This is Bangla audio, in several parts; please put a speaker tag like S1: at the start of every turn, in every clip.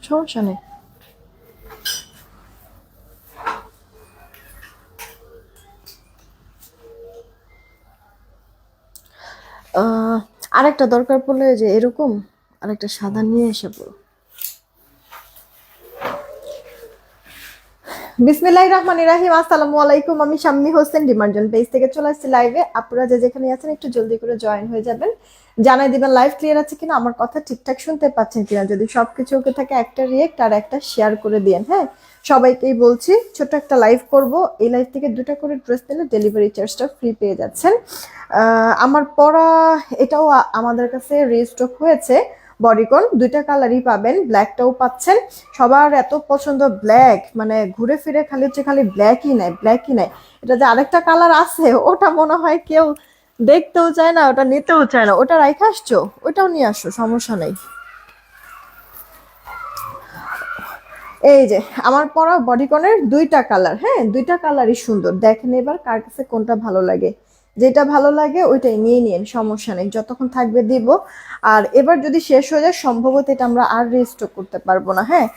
S1: সমস্যা নেই। আরেকটা দরকার পড়লে যে এরকম আরেকটা সাদা নিয়ে এসে পড়ো। বিসমিল্লাহির রহমানির রহিম। আসসালামু আলাইকুম। আমি শাম্মী হোসেন ডিমার্জন পেজ থেকে চলে আসছি লাইভে। আপনারা যে যেখানে আছেন একটু জলদি করে জয়েন হয়ে যাবেন, জানাই দিবেন লাইভ ক্লিয়ার আছে কিনা, আমার কথা ঠিকঠাক শুনতে পাচ্ছেন কিনা। যদি সবকিছু ওকে থাকে একটা রিয়েক্ট আর একটা শেয়ার করে দিন। হ্যাঁ, সবাইকেই বলছি ছোট একটা লাইভ করব। এই লাইভ থেকে 2টা করে ড্রেস নিলে ডেলিভারি চার্জটা ফ্রি পেয়ে যাচ্ছেন। আমার পরা এটাও আমাদের কাছে রিস্টক হয়েছে। বডিকন 2টা কালারই পাবেন, ব্ল্যাকটাও পাচ্ছেন। সবার এত পছন্দ ব্ল্যাক, মানে ঘুরে ফিরে খালি ব্ল্যাকই নাই ব্ল্যাকই নাই। এটা যে আরেকটা কালার আছে ওটা মনে হয় কেউ দেখতেও চায় না, ওটা নিতেও চায় না। ওটা রাইখে আসছো, ওটাও নিয়ে আসো, সমস্যা নেই। এই যে আমার পরা বডিকনের 2টা কালার। হ্যাঁ, 2টা কালারই সুন্দর। দেখেন এবার কার কাছে কোনটা ভালো লাগে, যেটা ভালো লাগে ওইটাই নিয়ে নিন, সমস্যা নেই, যতক্ষণ থাকবে দিব। আর এবার যদি শেষ হয়ে যায় সম্ভবত এটা আমরা আর রিস্টক করতে পারবো না। হ্যাঁ,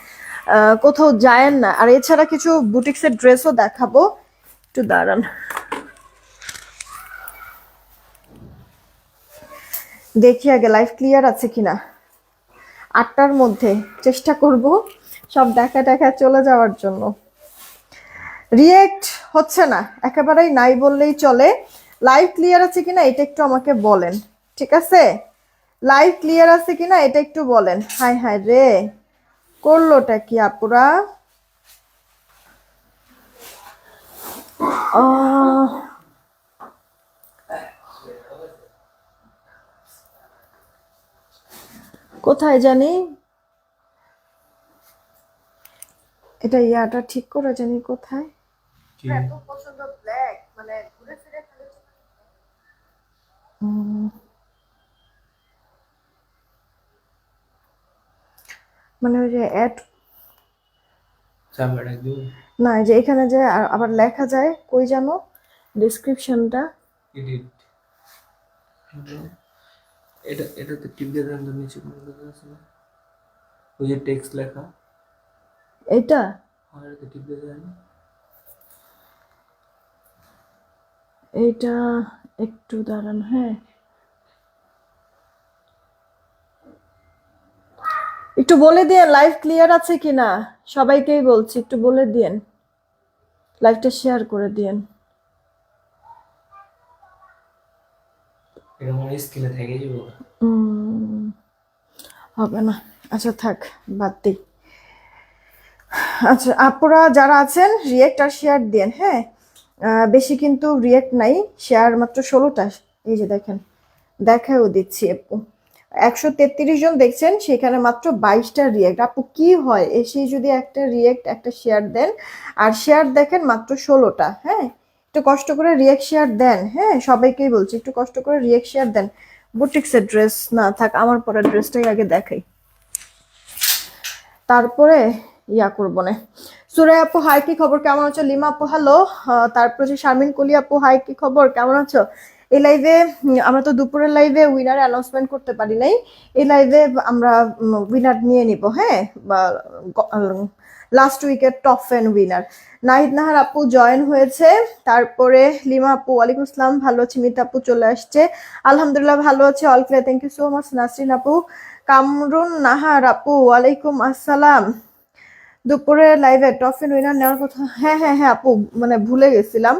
S1: কোথাও যায়েন না। আর এছাড়া কিছু বুটিক্সের ড্রেসও দেখাবো, একটু দাঁড়ান। দেখি আগে লাইভ ক্লিয়ার আছে কিনা। 8টার মধ্যে চেষ্টা করব সব দেখা চলে যাওয়ার জন্য। রিয়েক্ট হচ্ছে না, একেবারেই নাই বললেই চলে। লাইভ ক্লিয়ার আছে কিনা এটা একটু আমাকে বলেন, ঠিক আছে? লাইভ ক্লিয়ার আছে কিনা এটা একটু বলেন। হাই হাই রে, করলোটা কি আপুরা? কোথায় জানি এটা ইয়াটা ঠিক করে জানি কোথায়। এত পছন্দ ব্ল্যাক, মানে ঘুরে ফিরে খালি মানে ওই যে অ্যাড না, এই যে এখানে যে আবার লেখা যায় কই জানো ডেসক্রিপশনটা।
S2: এটাতে টিপ দিয়ে দেন তো, নিচে কোনো লেখা আছে না, ওই যে টেক্সট লেখা,
S1: এটা
S2: আর এটাতে টিপ দিয়ে দেন।
S1: এইটা একটু দাঁড়ান। হ্যাঁ, একটু বলে দিয়ে লাইভ ক্লিয়ার আছে কিনা, সবাইকেই বলছি একটু বলে দিন, লাইভটা শেয়ার করে দিন।
S2: এটা আমার স্ক্রিনে থেকে যাব,
S1: হবে না, আচ্ছা থাক, বাদ দিই। আচ্ছা আপুরা যারা আছেন রিয়েক্ট আর শেয়ার দেন। হ্যাঁ, বেশি কিন্তু রিয়েক্ট নাই, শেয়ার মাত্র 16টা। এই যে দেখেন, দেখাও দিচ্ছি আপু, 133 জন দেখছেন, সেখানে মাত্র 22টা রিয়েক্ট। আপু কি হয়, এসেই যদি একটা রিয়েক্ট একটা শেয়ার দেন, আর শেয়ার দেখেন মাত্র 16টা। হ্যাঁ, একটু কষ্ট করে রিয়েক্ট শেয়ার দেন। হ্যাঁ, সবাইকেই বলছি একটু কষ্ট করে রিয়েক্ট শেয়ার দেন। বুটিক্সের ড্রেস না থাক, আমার পরা ড্রেসটাই আগে দেখাই, তারপরে ইয়া করবো না। সুরাই আপু হাই, কি খবর, কেমন আছো? লিমা আপু হ্যালো। তারপর হচ্ছে শারমিন কলি আপু হাই, কি খবর, কেমন আছো? এই লাইভে আমরা তো দুপুরের লাইভে উইনার অ্যানাউন্সমেন্ট করতে পারি নাই, এই লাইভে আমরা উইনার নিয়ে নিব। হ্যাঁ, লাস্ট উইকের টপ 10 উইনার নাহিদ নাহার আপু জয়েন হয়েছে। তারপরে লিমা আপু ওয়ালাইকুম আসসালাম, ভালো আছি। মিতা আপু চলে আসছে, আলহামদুলিল্লাহ ভালো আছে। All clear, thank you so much. Nasrin আপু, কামরুন নাহার আপু ওয়ালাইকুম আসসালাম। দুপুরে লাইভে টপ 10 উইনার নেওয়ার কথা। হ্যাঁ হ্যাঁ হ্যাঁ আপু, মানে ভুলে গেছিলাম।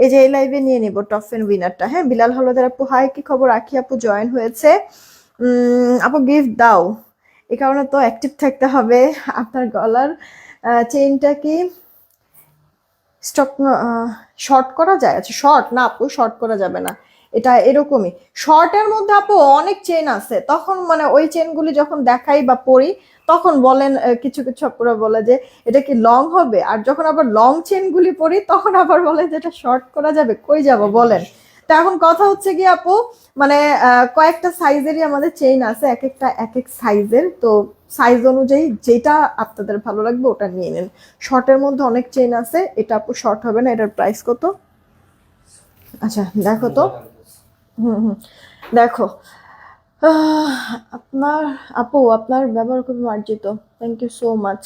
S1: এই যে এই লাইভে নিয়ে নিব টপ 10 উইনারটা। হ্যাঁ, বিলাল হলদার আপু হাই, কি খবর? আখি আপু জয়েন হয়েছে। আপু গিফট দাও, এই কারণে তো অ্যাক্টিভ থাকতে হবে। আপনার গলার চেইনটা কি স্টক শর্ট করা যায়? আচ্ছা শর্ট না আপু, শর্ট করা যাবে না, এটা এরকমই। শর্টের মধ্যে আপু অনেক চেন আছে, তখন মানে ওই চেনগুলি যখন দেখাই বা পরি তখন বলেন কিছু কিছু আপুরা বলে যে এটা কি লং হবে, আর যখন আবার লং চেনগুলি পরি তখন আবার বলে যে এটা শর্ট করা যাবে। কই যাব বলেন? তো এখন কথা হচ্ছে কি আপু, মানে কয়েকটা সাইজেরই আমাদের চেইন আছে, এক একটা এক এক সাইজের। তো সাইজ অনুযায়ী যেটা আপনাদের ভালো লাগবে ওটা নিয়ে নেন। শর্টের মধ্যে অনেক চেইন আছে, এটা আপু শর্ট হবে না। এটার প্রাইস কত? আচ্ছা দেখো তো। হুম হুম, দেখো। আহ, আপনার আপু, আপনার ব্যবহার খুবই মার্জিত, thank you so much.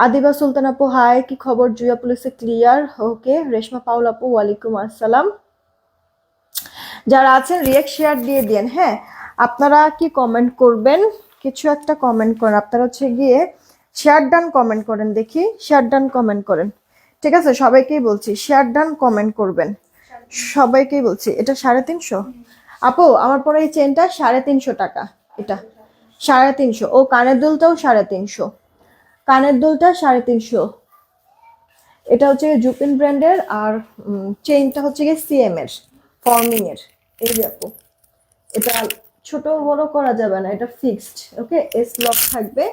S1: Adiba Sultan আপু হাই, কি খবর? জুয়া পুলিশে ক্লিয়ার, ওকে। রেশমা পাউল আপু ওয়ালাইকুম আসসালাম। যারা আছেন রিয়েক্ট শেয়ার দিয়ে দিন। হ্যাঁ, আপনারা কি কমেন্ট করবেন? কিছু একটা কমেন্ট করেন। আপনারা হচ্ছে গিয়ে শেয়ার ডান কমেন্ট করেন, দেখি শেয়ার ডান কমেন্ট করেন। ঠিক আছে, সবাইকেই বলছি শেয়ার ডান কমেন্ট করবেন, সবাইকেই বলছি। এটা 350 আপু, আমার পরে এই চেনটা 350 টাকা। এটা 350। ও কানের দুলটাও 350, কানের দুলটা 350। এটা হচ্ছে জুপিন ব্র্যান্ডের, আর চেইনটা হচ্ছে গিয়ে সিএম এর, ফর্মিং এর। এই যে আপু, এটা ছোট বড় করা যাবে না, এটা ফিক্সড, ওকে। এস লক থাকবে।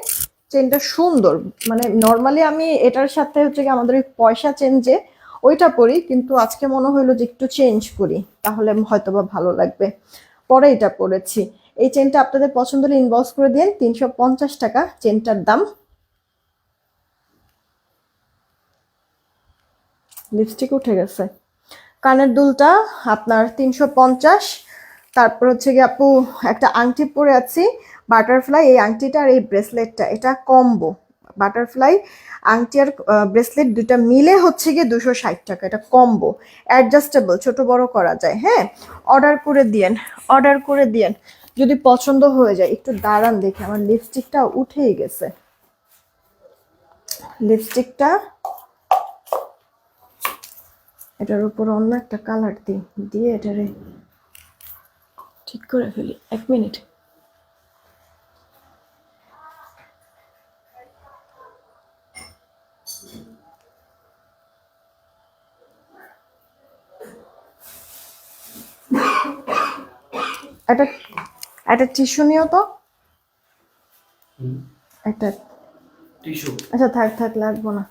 S1: চেনটা সুন্দর, মানে নর্মালি আমি এটার সাথে হচ্ছে কি আমাদের ওই পয়সা চেঞ্জে ওইটা পরি, কিন্তু আজকে মনে হলো যে একটু চেঞ্জ করি, তাহলে হয়তো বা ভালো লাগবে, পরে এটা পরেছি। এই চেনটা আপনাদের পছন্দ হলে ইনবক্স করে দিন, 350 টাকা চেনটার দাম। লিপস্টিক উঠে গেছে। কানের দুলটা আপনার 350। তারপর হচ্ছে গিয়ে আপু একটা আংটি পরে আছি বাটারফ্লাই, এই আংটিটা আর এই ব্রেসলেটটা, এটা কম্বো। বাটারফ্লাই আংটি আর ব্রেসলেট দুটা মিলে হচ্ছে গিয়ে 260 টাকা, এটা কম্বো, অ্যাডজাস্টেবল, ছোট বড় করা যায়। হ্যাঁ, অর্ডার করে দিয়েন, অর্ডার করে দিয়েন যদি পছন্দ হয়ে যায়। একটু দাঁড়ান দেখি, আমার লিপস্টিকটা উঠেই গেছে। লিপস্টিকটা এটার উপর অন্য একটা কালার দিই, দিয়ে এটারে ঠিক করে ফেলি। 1 মিনিট। একটা একটা টিস্যু নিও তো, একটা
S2: টিস্যু।
S1: আচ্ছা থাক থাক, লাগবো না।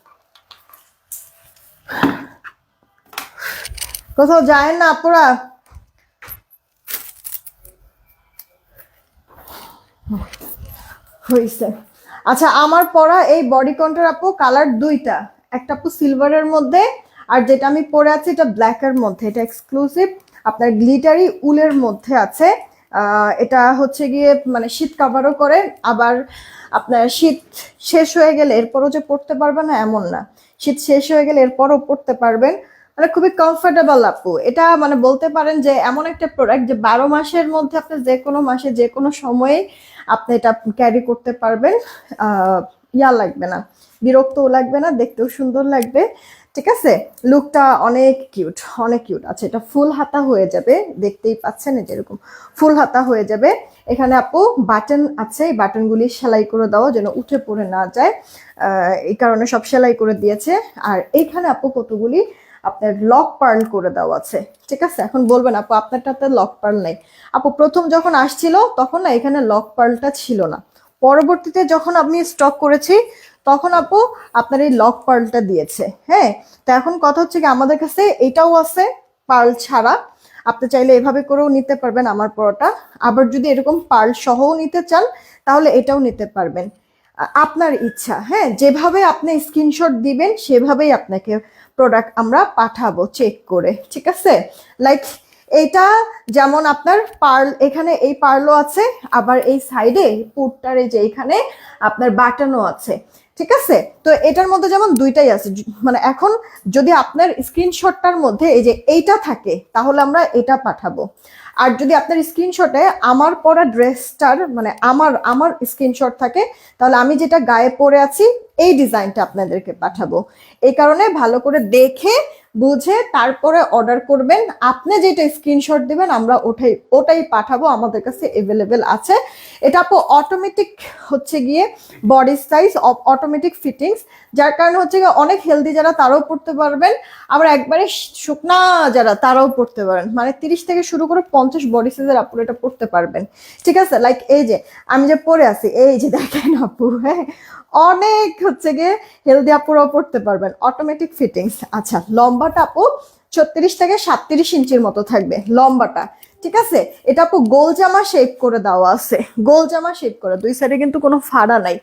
S1: কোথাও যায় না আপুরা? হয়েছে। আচ্ছা, আমার পরা এই বডি কন্ট্রার আপু কালার দুইটা, একটা আপু সিলভারের মধ্যে, আর যেটা আমি পরে আছি এটা ব্ল্যাকের মধ্যে। এটা এক্সক্লুসিভ আপনার গ্লিটারি উলের মধ্যে আছে। এটা হচ্ছে গিয়ে মানে শীত কাভারও করে, আবার আপনার শীত শেষ হয়ে গেলে এরপরও যে পড়তে পারবেন না এমন না, শীত শেষ হয়ে গেলে এরপরও পড়তে পারবেন। মানে খুবই কমফোর্টেবল আপু। এটা মানে বলতে পারেন যে এমন একটা প্রোডাক্ট যে 12 মাসের মধ্যে আপনি যে কোনো মাসে যে কোনো সময়ে আপনি এটা ক্যারি করতে পারবেন। ইয়া লাগবে না, বিরক্তও লাগবে না, দেখতেও সুন্দর লাগবে। ঠিক আছে, লুকটা অনেক কিউট, অনেক কিউট। আচ্ছা, এটা ফুল হাতা হয়ে যাবে, দেখতেই পাচ্ছেন যেরকম ফুল হাতা হয়ে যাবে। এখানে আপু বাটন আছে, এই বাটনগুলি সেলাই করে দেওয়া যেন উঠে পড়ে না যায়, এই কারণে সব সেলাই করে দিয়েছে। আর এইখানে আপু কতগুলি আপনার লক পার্ল করে দেওয়া আছে। ঠিক আছে, এখন বলবেন আপু আপনারটাতে লক পার্ল নেই। আপু প্রথম যখন আসছিল তখন না এখানে লক পার্লটা ছিল না, পরবর্তীতে যখন আমি স্টক করেছি তখন আপু আপনার এই লক পার্লটা দিয়েছে। হ্যাঁ, তো এখন কথা হচ্ছে কি আমাদের কাছে এটাও আছে পার্ল ছাড়া, আপনি চাইলে এভাবে করেও নিতে পারবেন আমার পরোটা। আবার যদি এরকম পার্ল সহও নিতে চান তাহলে এটাও নিতে পারবেন, আপনার ইচ্ছা। হ্যাঁ, যেভাবে আপনি স্ক্রিনশট দিবেন সেভাবেই আপনাকে প্রোডাক্ট আমরা পাঠাবো চেক করে। ঠিক আছে, লাইক এটা যেমন আপনার পার্ল, এখানে এই পার্লও আছে, আবার এই সাইডে পুটটার এই যে এখানে আপনার বাটনও আছে। ঠিক আছে, তো এটার মধ্যে যেমন দুইটাই আছে, মানে এখন যদি আপনার স্ক্রিনশটটার মধ্যে এই যে এইটা থাকে তাহলে আমরা এটা পাঠাবো। আর যদি আপনার স্ক্রিনশটে আমার পরা ড্রেসটার মানে আমার আমার স্ক্রিনশট থাকে তাহলে আমি যেটা গায়ে পরে আছি এই ডিজাইনটা আপনাদেরকে পাঠাবো। এই কারণে ভালো করে দেখে বুঝে তারপরে অর্ডার করবেন। আপনি যেটা স্ক্রিনশট দিবেন আমরা ওটাই পাঠাবো, আমাদের কাছে অ্যাভেলেবেল আছে। এটা আপু অটোমেটিক হচ্ছে গিয়ে বডি সাইজ, অটোমেটিক ফিটিংস, যার কারণে হচ্ছে গিয়ে অনেক হেলদি যারা তারাও পড়তে পারবেন, আবার একবারে শুকনা যারা তারাও পড়তে পারেন। মানে 30 থেকে শুরু করে 50 বডি সাইজের আপু এটা পড়তে পারবেন। ঠিক আছে, লাইক এই যে আমি যে পরে আছি এই যে দেখেন আপু, হ্যাঁ অনেক হচ্ছে গিয়ে হেলদি আপুরাও পড়তে পারবেন, অটোমেটিক ফিটিংস। আচ্ছা, লম্বাটা আপু 36 থেকে 37 ইঞ্চির মতো থাকবে লম্বাটা, ঠিক আছে। এটা আপু গোল জামা শেপ করে দেওয়া আছে, গোল জামা শেপ করে, দুই সাইডে কিন্তু কোনো ফাড়া নাই।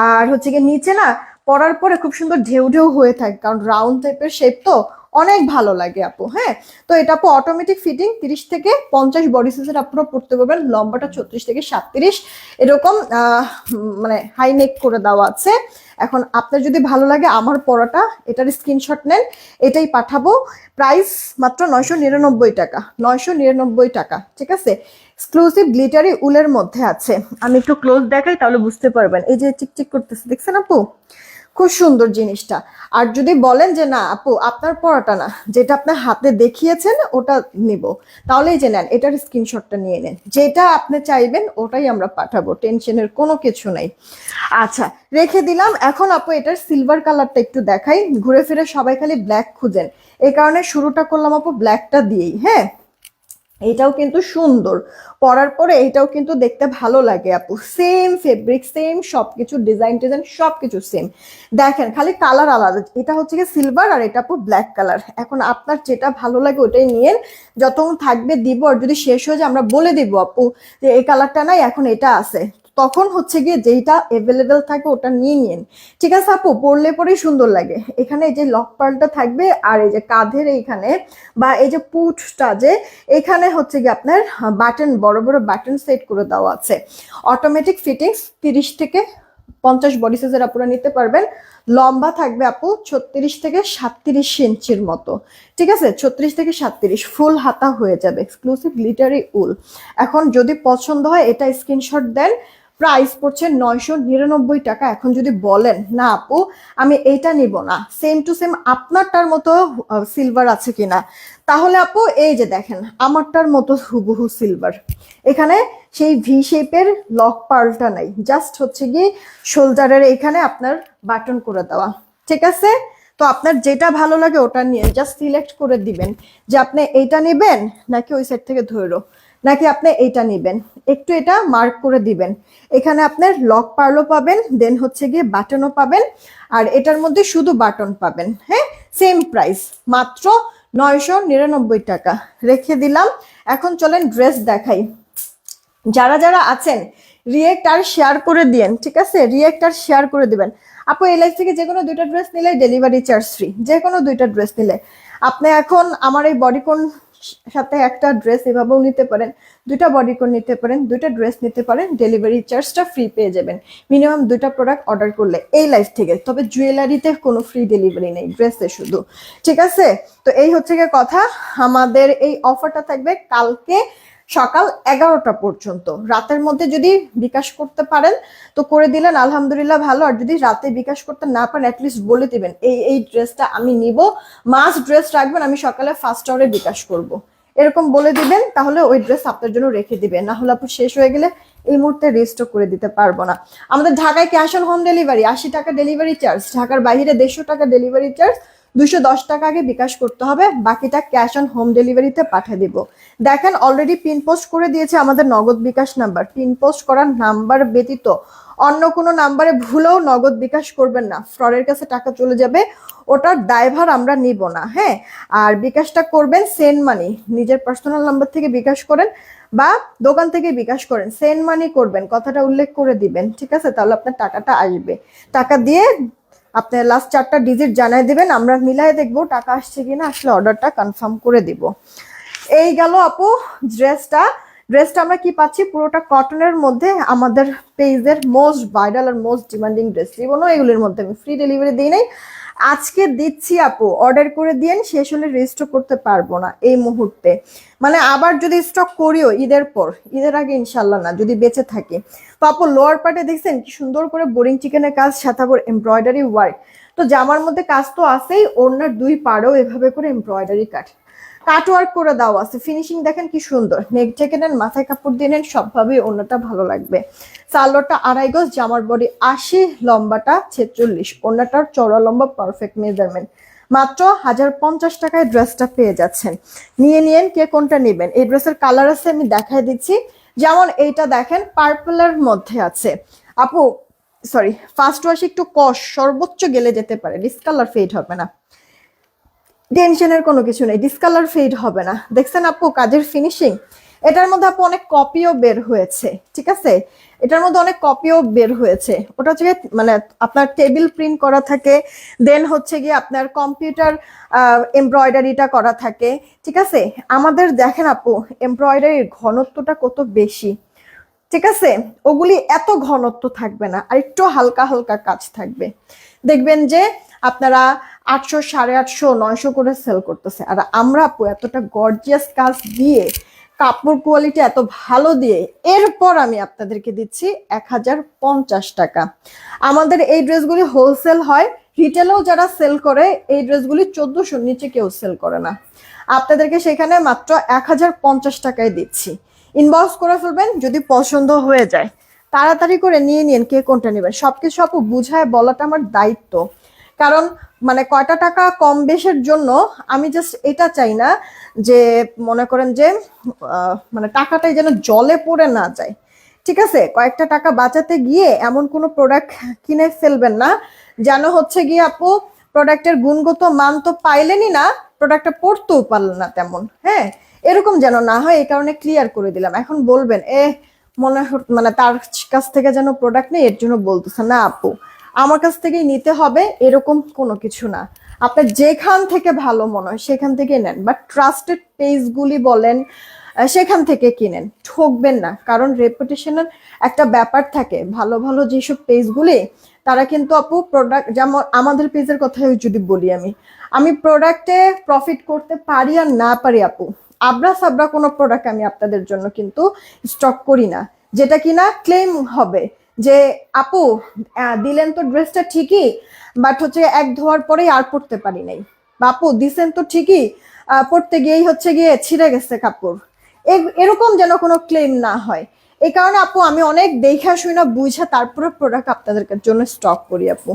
S1: আর হচ্ছে কি নিচে না পরার পরে খুব সুন্দর ঢেউ ঢেউ হয়ে থাকে, কারণ রাউন্ড টাইপের শেপ তো অনেক ভালো লাগে আপু। হ্যাঁ, তো এটা আপু অটোমেটিক ফিটিং, 30 থেকে 50 বডি সাইজের আপনারা পড়তে পারবেন। লম্বাটা 36 থেকে 37 এরকম মানে হাই নেক করে দেওয়া আছে। এখন আপনার যদি ভালো লাগে আমার পরাটা, এটার স্ক্রিনশট নেন, এটাই পাঠাবো। প্রাইস মাত্র 999 টাকা, 999 টাকা, ঠিক আছে। এক্সক্লুসিভ গ্লিটারি উলের মধ্যে আছে। আমি একটু ক্লোজ দেখাই তাহলে বুঝতে পারবেন। এই যে চিকচিক করতেছে, দেখছেন আপু, খুব সুন্দর জিনিসটা। আর যদি বলেন যে না আপু আপনার পরাটা না, যেটা আপনার হাতে দেখিয়েছেন ওটা নিব, তাহলে এই যে নেন, এটার স্ক্রিনশটটা নিয়ে নেন, যেটা আপনি চাইবেন ওটাই আমরা পাঠাবো, টেনশনের কোনো কিছু নাই। আচ্ছা, রেখে দিলাম। এখন আপু এটার সিলভার কালারটা একটু দেখাই। ঘুরে ফিরে সবাই খালি ব্ল্যাক খুঁজেন, এই কারণে শুরুটা করলাম আপু ব্ল্যাকটা দিয়েই। হ্যাঁ, এটাও কিন্তু সুন্দর, পরার পরে এটাও কিন্তু দেখতে ভালো লাগে আপু। সেম ফেব্রিক, সেম সবকিছু, ডিজাইন টিজাইন সবকিছু সেম। দেখেন খালি কালার আলাদা, এটা হচ্ছে কি সিলভার আর এটা আপু ব্ল্যাক কালার। এখন আপনার যেটা ভালো লাগে ওটাই নিয়েন, যতক্ষণ থাকবে দিব। আর যদি শেষ হয়ে যায় আমরা বলে দিব আপু যে এই কালারটা নাই, এখন এটা আছে, তখন হচ্ছে গিয়ে যেটা অ্যাভেলেবেল থাকে ওটা নিয়ে নিন, ঠিক আছে আপু। পরলে পরেই সুন্দর লাগে। এখানে এই যে লক পার্লটা থাকবে, আর এই যে কাঁধের এইখানে বা এই যে পুটটা, যে এখানে হচ্ছে গিয়ে আপনার বাটন, বড় বড় বাটন সেট করে দেওয়া আছে। অটোমেটিক ফিটিংস, 30 থেকে 50 বডি সাইজের আপনারা নিতে পারবেন। লম্বা থাকবে আপু 36 থেকে 37 ইঞ্চির মতো, ঠিক আছে। 36 থেকে 37 ফুল হাতা হয়ে যাবে। এক্সক্লুসিভ গ্লিটারি উল। এখন যদি পছন্দ হয় এটা স্ক্রিনশট দেন। প্রাইস পড়ছে 999 টাকা। এখন যদি বলেন না আপু আমি এইটা নিব না, সেম টু সেম আপনারটার মতো সিলভার আছে কিনা, তাহলে আপু এই যে দেখেন আমারটার মতো হুবহু সিলভার। এখানে সেই ভি শেপের লক পার্লটা নাই, জাস্ট হচ্ছে গিয়ে শোল্ডারের এখানে আপনার বাটন করে দেওয়া, ঠিক আছে। তো আপনার যেটা ভালো লাগে ওটা নিয়ে জাস্ট সিলেক্ট করে দিবেন যে আপনি এইটা নেবেন নাকি ওই সাইড থেকে ধরো, নাকি আপনি এইটা নেবেন। একটু এটা মার্ক করে দিবেন। এখানে আপনার লক পার্লও পাবেন, দেন হচ্ছে গিয়ে বাটনও পাবেন, আর এটার মধ্যে শুধু বাটন পাবেন। হ্যাঁ, সেম প্রাইস, মাত্র 999 টাকা। রেখে দিলাম। এখন চলেন ড্রেস দেখাই। যারা যারা আছেন রিয়েক্ট আর শেয়ার করে দিয়েন, ঠিক আছে, রিয়েক্ট আর শেয়ার করে দিবেন। আপু এই লাইফ থেকে যে কোনো 2টা ড্রেস নিলে ডেলিভারি চার্জ ফ্রি, যে কোনো 2টা ড্রেস নিলে। আপনি এখন আমার এই বডিকন সাথে একটা ড্রেস এভাবেও নিতে পারেন, 2টা বডিকন নিতে পারেন, 2টা ড্রেস নিতে পারেন, ডেলিভারি চার্জটা ফ্রি পেয়ে যাবেন মিনিমাম 2টা প্রোডাক্ট অর্ডার করলে এই লাইফ থেকে। তবে জুয়েলারিতে কোনো ফ্রি ডেলিভারি নেই, ড্রেসে শুধু, ঠিক আছে। তো এই হচ্ছে গিয়ে কথা। আমাদের এই অফারটা থাকবে কালকে সকাল 11টা পর্যন্ত। রাতের মধ্যে যদি বিকাশ করতে পারেন তো করে দিলেন, আলহামদুলিল্লাহ ভালো। আর যদি রাতে বিকাশ করতে না পারেন অ্যাটলিস্ট বলে দিবেন এই ড্রেসটা আমি নিব, মাস্ট ড্রেস রাখবেন, আমি সকালে ফার্স্ট আওয়ারে বিকাশ করব, এরকম বলে দিবেন। তাহলে ওই ড্রেস আপনার জন্য রেখে দিবেন, না হলে আপু শেষ হয়ে গেলে এই মুহূর্তে রিস্টক করে দিতে পারবো না। আমাদের ঢাকায় ক্যাশ অন হোম ডেলিভারি, 80 টাকা ডেলিভারি চার্জ। ঢাকার বাইরে 150 টাকা ডেলিভারি চার্জ, 210 টাকা আগে বিকাশ করতে হবে, বাকিটা ক্যাশ অন হোম ডেলিভারিতে পাঠিয়ে দিব। দেখেন অলরেডি পিন পোস্ট করে দিয়েছে আমাদের নগদ বিকাশ নাম্বার। পিন পোস্ট করার নাম্বার ব্যতীত অন্য কোনো নাম্বারে ভুলেও নগদ বিকাশ করবেন না, ফ্রডের কাছে টাকা চলে যাবে, ওটার দায়ভার আমরা নিব না। হ্যাঁ, আর বিকাশটা করবেন সেন্ড মানি, নিজের পার্সোনাল নাম্বার থেকে বিকাশ করেন বা দোকান থেকে বিকাশ করেন, সেন্ড মানি করবেন, কথাটা উল্লেখ করে দিবেন, ঠিক আছে। তাহলে আপনার টাকাটা আসবে। টাকা দিয়ে আপনার লাস্ট 4টা ডিজিট জানাই দিবেন, আমরা মিলাই দেখবো টাকা আসছে কিনা, আসলে অর্ডারটা কনফার্ম করে দিব। এই গেল আপু ড্রেসটা। ড্রেসটা আমরা কি পাচ্ছি, পুরোটা কটনের মধ্যে, আমাদের পেজের মোস্ট ভাইরাল আর মোস্ট ডিমান্ডিং ড্রেস। জীবনও এগুলির মধ্যে আমি ফ্রি ডেলিভারি দিই নাই, আজকে দিচ্ছি আপু। অর্ডার করে দিয়েন, শেষ হলে রেজিস্টার করতে পারবো না এই মুহূর্তে। মানে আবার যদি স্টক করিও ঈদের পর, ঈদের আগে ইনশাল্লাহ না, যদি বেঁচে থাকে। তো আপু লোয়ার পার্টে দেখছেন কি সুন্দর করে বোরিং চিকেনের কাজ, সাথে আবার এমব্রয়ডারি ওয়ার্ক। তো জামার মধ্যে কাজ তো আছেই, ওড়নার 2 পাড়েও এভাবে করে এমব্রয়ডারি কাট ওয়ার্ক করে দেওয়া আছে। ফিনিশিং দেখেন কি সুন্দর। নেক থেকে নেন, মাথায় কাপড় দিয়ে নেন, সবভাবে ওড়নাটা ভালো লাগবে। সালোয়ারটা 2.5 গজ, জামার বডি 80, লম্বাটা 46, ওড়নাটার চওড়া লম্বা পারফেক্ট মেজারমেন্ট। মাত্র 1050 টাকায় ড্রেসটা পেয়ে যাচ্ছেন। নিয়ে নিয়েন, কে কোনটা নেবেন। এই ড্রেসের কালার আছে, আমি দেখাই দিচ্ছি। যেমন এইটা দেখেন পার্পলের মধ্যে আছে আপু, সরি ফার্স্ট ওয়াশ একটু কস, সর্বোচ্চ গেলে যেতে পারে, ডিসকালার ফেড হবে না। টেনশনের কোনো কিছু নেই, ডিসকালার ফেড হবে না। দেখছেন আপু কাজের ফিনিশিং? এটার মধ্যে আপু অনেক কপিও বের হয়েছে, ঠিক আছে, এটার মধ্যে অনেক কপিও বের হয়েছে। ওটা হচ্ছে গিয়ে মানে আপনার টেবিল প্রিন্ট করা থাকে, দেন হচ্ছে গিয়ে আপনার কম্পিউটার এমব্রয়ডারিটা করা থাকে, ঠিক আছে। আমাদের দেখেন আপু এমব্রয়ডারির ঘনত্বটা কত বেশি, ঠিক আছে, ওগুলি এত ঘনত্ব থাকবে না, আর একটু হালকা হালকা কাজ থাকবে। দেখবেন যে আপনারা 800, 850, 900 করে সেল করতেছে, আর আমরা আপু এতটা গর্জিয়াস কাজ দিয়ে, কাপড় কোয়ালিটি এত ভালো দিয়ে, এরপর আমি আপনাদেরকে দিচ্ছি 1050 টাকা। আমাদের এই ড্রেসগুলি হোলসেল হয়, রিটেলেও যারা সেল করে এই ড্রেসগুলি 1400 নিচে কেউ সেল করে না। আপনাদেরকে সেখানে মাত্র 1050 টাকায় দিচ্ছি। ইনবক্স করে ফেলবেন যদি পছন্দ হয়ে যায়, তাড়াতাড়ি করে নিয়ে নিন কে কোনটা নেবেন। সবকিছু আপু বুঝায় বলাটা আমার দায়িত্ব, কারণ মানে কয়টা টাকা কম বেশের জন্য আমি জাস্ট এটা চাই না যে মনে করেন যে মানে টাকাটাই যেন জলে পড়ে না যায়, ঠিক আছে। কয়েকটা টাকা বাঁচাতে গিয়ে এমন কোনো প্রোডাক্ট কিনে ফেলবেন না যেন হচ্ছে গিয়ে আপু প্রোডাক্টের গুণগত মান তো পাইলেনই না, প্রোডাক্টটা পড়তেও পারলেন না তেমন, হ্যাঁ, এরকম যেন না হয়, এই কারণে ক্লিয়ার করে দিলাম। এখন বলবেন মানে তার কাছ থেকে যেন প্রোডাক্ট নেই এর জন্য বলতেছে না আপু, আমার কাছ থেকেই নিতে হবে এরকম কোনো কিছু না। আপনার যেখান থেকে ভালো মনে হয় সেখান থেকে নেন, বাট ট্রাস্টেড পেজগুলি বলেন সেখান থেকে কিনেন, ঠকবেন না। কারণ রেপুটেশনের একটা ব্যাপার থাকে, ভালো ভালো যেসব পেজগুলি তারা কিন্তু আপু প্রোডাক্ট, যেমন আমাদের পেজের কথাই যদি বলি, আমি প্রোডাক্টে প্রফিট করতে পারি আর না পারি আপু, আবরা সাবরা কোনো প্রোডাক্ট আমি আপনাদের জন্য কিন্তু স্টক করি না যেটা কিনা ক্লেম হবে যে আপু দিলেন তো ড্রেসটা ঠিকই, বাট হচ্ছে এক ধোয়ার পরেই আর পরতে পারি নাই, বা আপু দিছেন তো ঠিকই, পরতে গিয়েই হচ্ছে গিয়ে ছিঁড়ে গেছে কাপড়, এরকম যেন কোনো ক্লেম না হয়। এই কারণে আপু আমি অনেক দেখা শুনা বুঝা তারপরে প্রোডাক্ট আপনাদের জন্য স্টক করি আপু,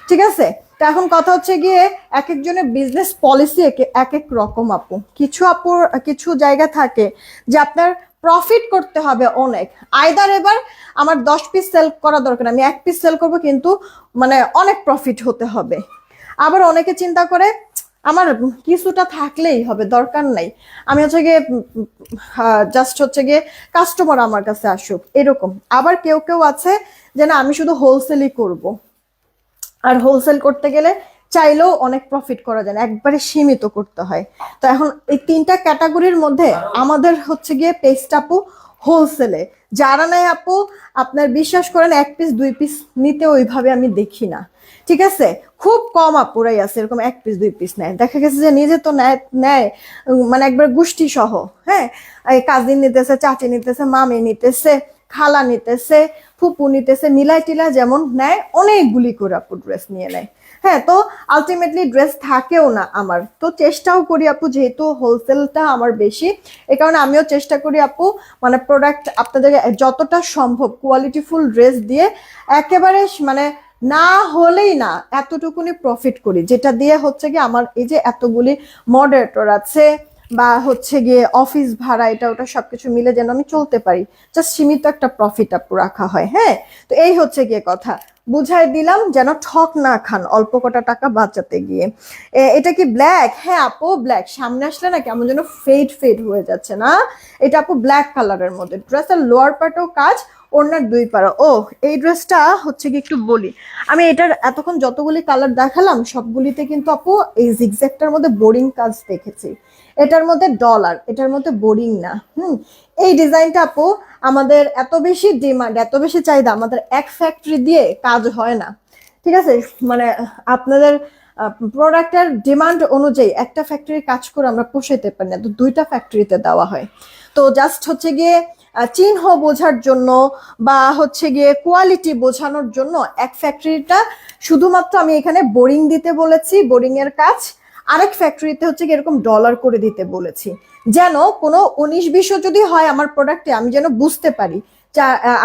S1: ঠিক আছে। তো এখন কথা হচ্ছে গিয়ে এক একজনের বিজনেস পলিসি এক এক রকম আপু। কিছু জায়গা থাকে যে আপনার প্রফিট করতে হবে অনেক, আইদার এবার আমার 10 পিস সেল করা দরকার, আমি 1 পিস সেল করবো কিন্তু মানে অনেক প্রফিট হতে হবে। আবার অনেকে চিন্তা করে আমার কিছুটা থাকলেই হবে, দরকার নাই, আমি হচ্ছে গিয়ে জাস্ট হচ্ছে গিয়ে কাস্টমার আমার কাছে আসুক এরকম। আবার কেউ কেউ আছে যে না আমি শুধু হোলসেলই করব, আর হোলসেল করতে গেলে চাইলেও অনেক প্রফিট করা যায় না, একবারে সীমিত করতে হয়। তো এখন এই 3টা ক্যাটাগরির মধ্যে আমাদের হচ্ছে গিয়ে পেজটা আপু হোলসেলে, যারা নাই আপু আপনার বিশ্বাস করেন 1 পিস 2 পিস নিতে ওইভাবে আমি দেখি না, ঠিক আছে। খুব কম আপুরাই আছে এরকম 1 পিস 2 পিস নেয়, দেখা গেছে যে নিজে তো নেয় মানে একবার গোষ্ঠী সহ, হ্যাঁ, এই কাজিন নিতেছে, চাচি নিতেছে, মামি নিতেছে, খালা নিতেছে, ফুপু নিতেছে, মিলাই টিলা যেমন নেয় অনেকগুলি করে আপু ড্রেস নিয়ে নেয়। হ্যাঁ, তো আলটিমেটলি ড্রেস থাকেও না আমার, তো চেষ্টাও করি আপু, যেহেতু হোলসেলটা আমার বেশি, এই কারণে আমিও চেষ্টা করি আপু মানে প্রোডাক্ট আপনাদের যতটা সম্ভব কোয়ালিটিফুল ড্রেস দিয়ে একেবারে মানে না হলেই না এতটুকুনি প্রফিট করি, যেটা দিয়ে হচ্ছে গিয়ে আমার এই যে এতগুলি মডারেটর আছে বা হচ্ছে গিয়ে অফিস ভাড়া এটা ওটা সবকিছু মিলে যেন আমি চলতে পারি, জাস্ট সীমিত একটা প্রফিট আপু রাখা হয়। হ্যাঁ, তো এই হচ্ছে গিয়ে কথা, বুঝাই দিলাম যেন ঠক না খান অল্প কটা টাকা বাঁচাতে গিয়ে। এটা কি ব্ল্যাক? হ্যাঁ আপু ব্ল্যাক, সামনে আসলে না কেমন যেন ফেড ফেড হয়ে যাচ্ছে না, এটা আপু ব্ল্যাক কালারের মধ্যে, ড্রেসের লোয়ার পার্টও কাজ, ওড়নার 2 পাড়া। ও এই ড্রেসটা হচ্ছে কি একটু বলি, আমি এটার এতক্ষণ যতগুলি কালার দেখালাম সবগুলিতে কিন্তু আপু এই জিগজ্যাগটার মধ্যে বোরিং কাজ দেখেছি, এটার মধ্যে ডলার, এটার মধ্যে বোরিং না। এই ডিজাইনটা আপু আমাদের এত বেশি ডিমান্ড, এত বেশি চাহিদা, আমাদের এক ফ্যাক্টরি দিয়ে কাজ হয় না, ঠিক আছে। মানে আপনাদের প্রোডাক্টের ডিমান্ড অনুযায়ী একটা ফ্যাক্টরি কাজ করে আমরা পোষাইতে পারি না, তো 2টা ফ্যাক্টরিতে দেওয়া হয়। তো জাস্ট হচ্ছে গিয়ে চিহ্ন বোঝার জন্য বা হচ্ছে গিয়ে কোয়ালিটি বোঝানোর জন্য এক ফ্যাক্টরিটা শুধুমাত্র আমি এখানে বোরিং দিতে বলেছি, বোরিং এর কাজ, আরেক ফ্যাক্টরিতে হচ্ছে কি এরকম ডলার করে দিতে বলেছি, যেন কোনো 19-20 যদি হয় আমার প্রোডাক্টে আমি যেন বুঝতে পারি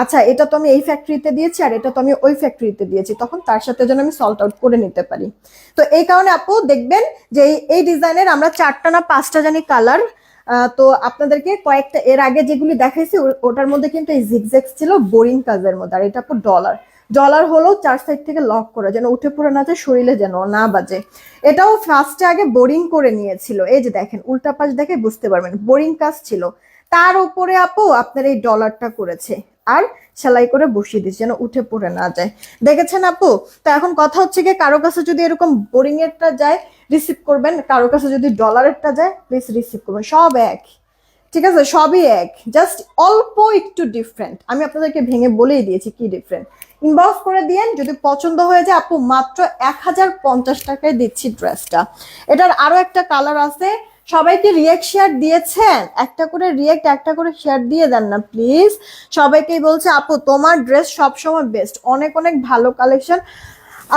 S1: আচ্ছা এটা তো আমি এই ফ্যাক্টরিতে দিয়েছি আর এটা তো আমি ওই ফ্যাক্টরিতে দিয়েছি, তখন তার সাথে যেন আমি সল্ট আউট করে নিতে পারি। তো এই কারণে আপু দেখবেন যে এই ডিজাইনের আমরা 4টা না 5টা জানি কালার, তো আপনাদেরকে কয়েকটা এর আগে যেগুলি দেখাইছি ওটার মধ্যে কিন্তু এই জিগজ্যাগ ছিল বোরিং কাজের মধ্যে, আর এটা আপু ডলার, ডলার হলেও 4 সাইড থেকে লক করা, যেন উঠে পড়ে না যায়, শরীরে যেন না বাজে। এটাও ফার্স্টে আগে বোরিং করে নিয়েছিল, এই যে দেখেন উল্টা পাশ দেখে বুঝতে পারবেন বোরিং কাজ ছিল, তার উপরে আপু আপনার এই ডলারটা করেছে আর সেলাই করে বসিয়ে দিচ্ছে যেন উঠে পড়ে না যায়। দেখেছেন আপু? তো এখন কথা হচ্ছে কি, কারো কাছে যদি এরকম বোরিং এরটা যায় রিসিভ করবেন, কারো কাছে যদি ডলারেরটা যায় প্লিজ রিসিভ করবেন, সব এক, ঠিক আছে, সবই এক, জাস্ট অল্প একটু ডিফারেন্ট। আমি আপনাদেরকে ভেঙে বলেই দিয়েছি কি ডিফারেন্ট। ইনবক্স করে দিয়েন, যদি পছন্দ হয়ে যায় আপু মাত্র 1050 টাকায় দিচ্ছি ড্রেসটা। এটার আরো একটা কালার আছে, সবাইকে রিয়েক্ট শেয়ার দিয়েছেন, একটা করে রিয়েক্ট একটা করে শেয়ার দিয়ে দেন না প্লিজ। সবাইকেই বলছে আপু তোমার ড্রেস সবসময় বেস্ট, অনেক অনেক ভালো কালেকশন,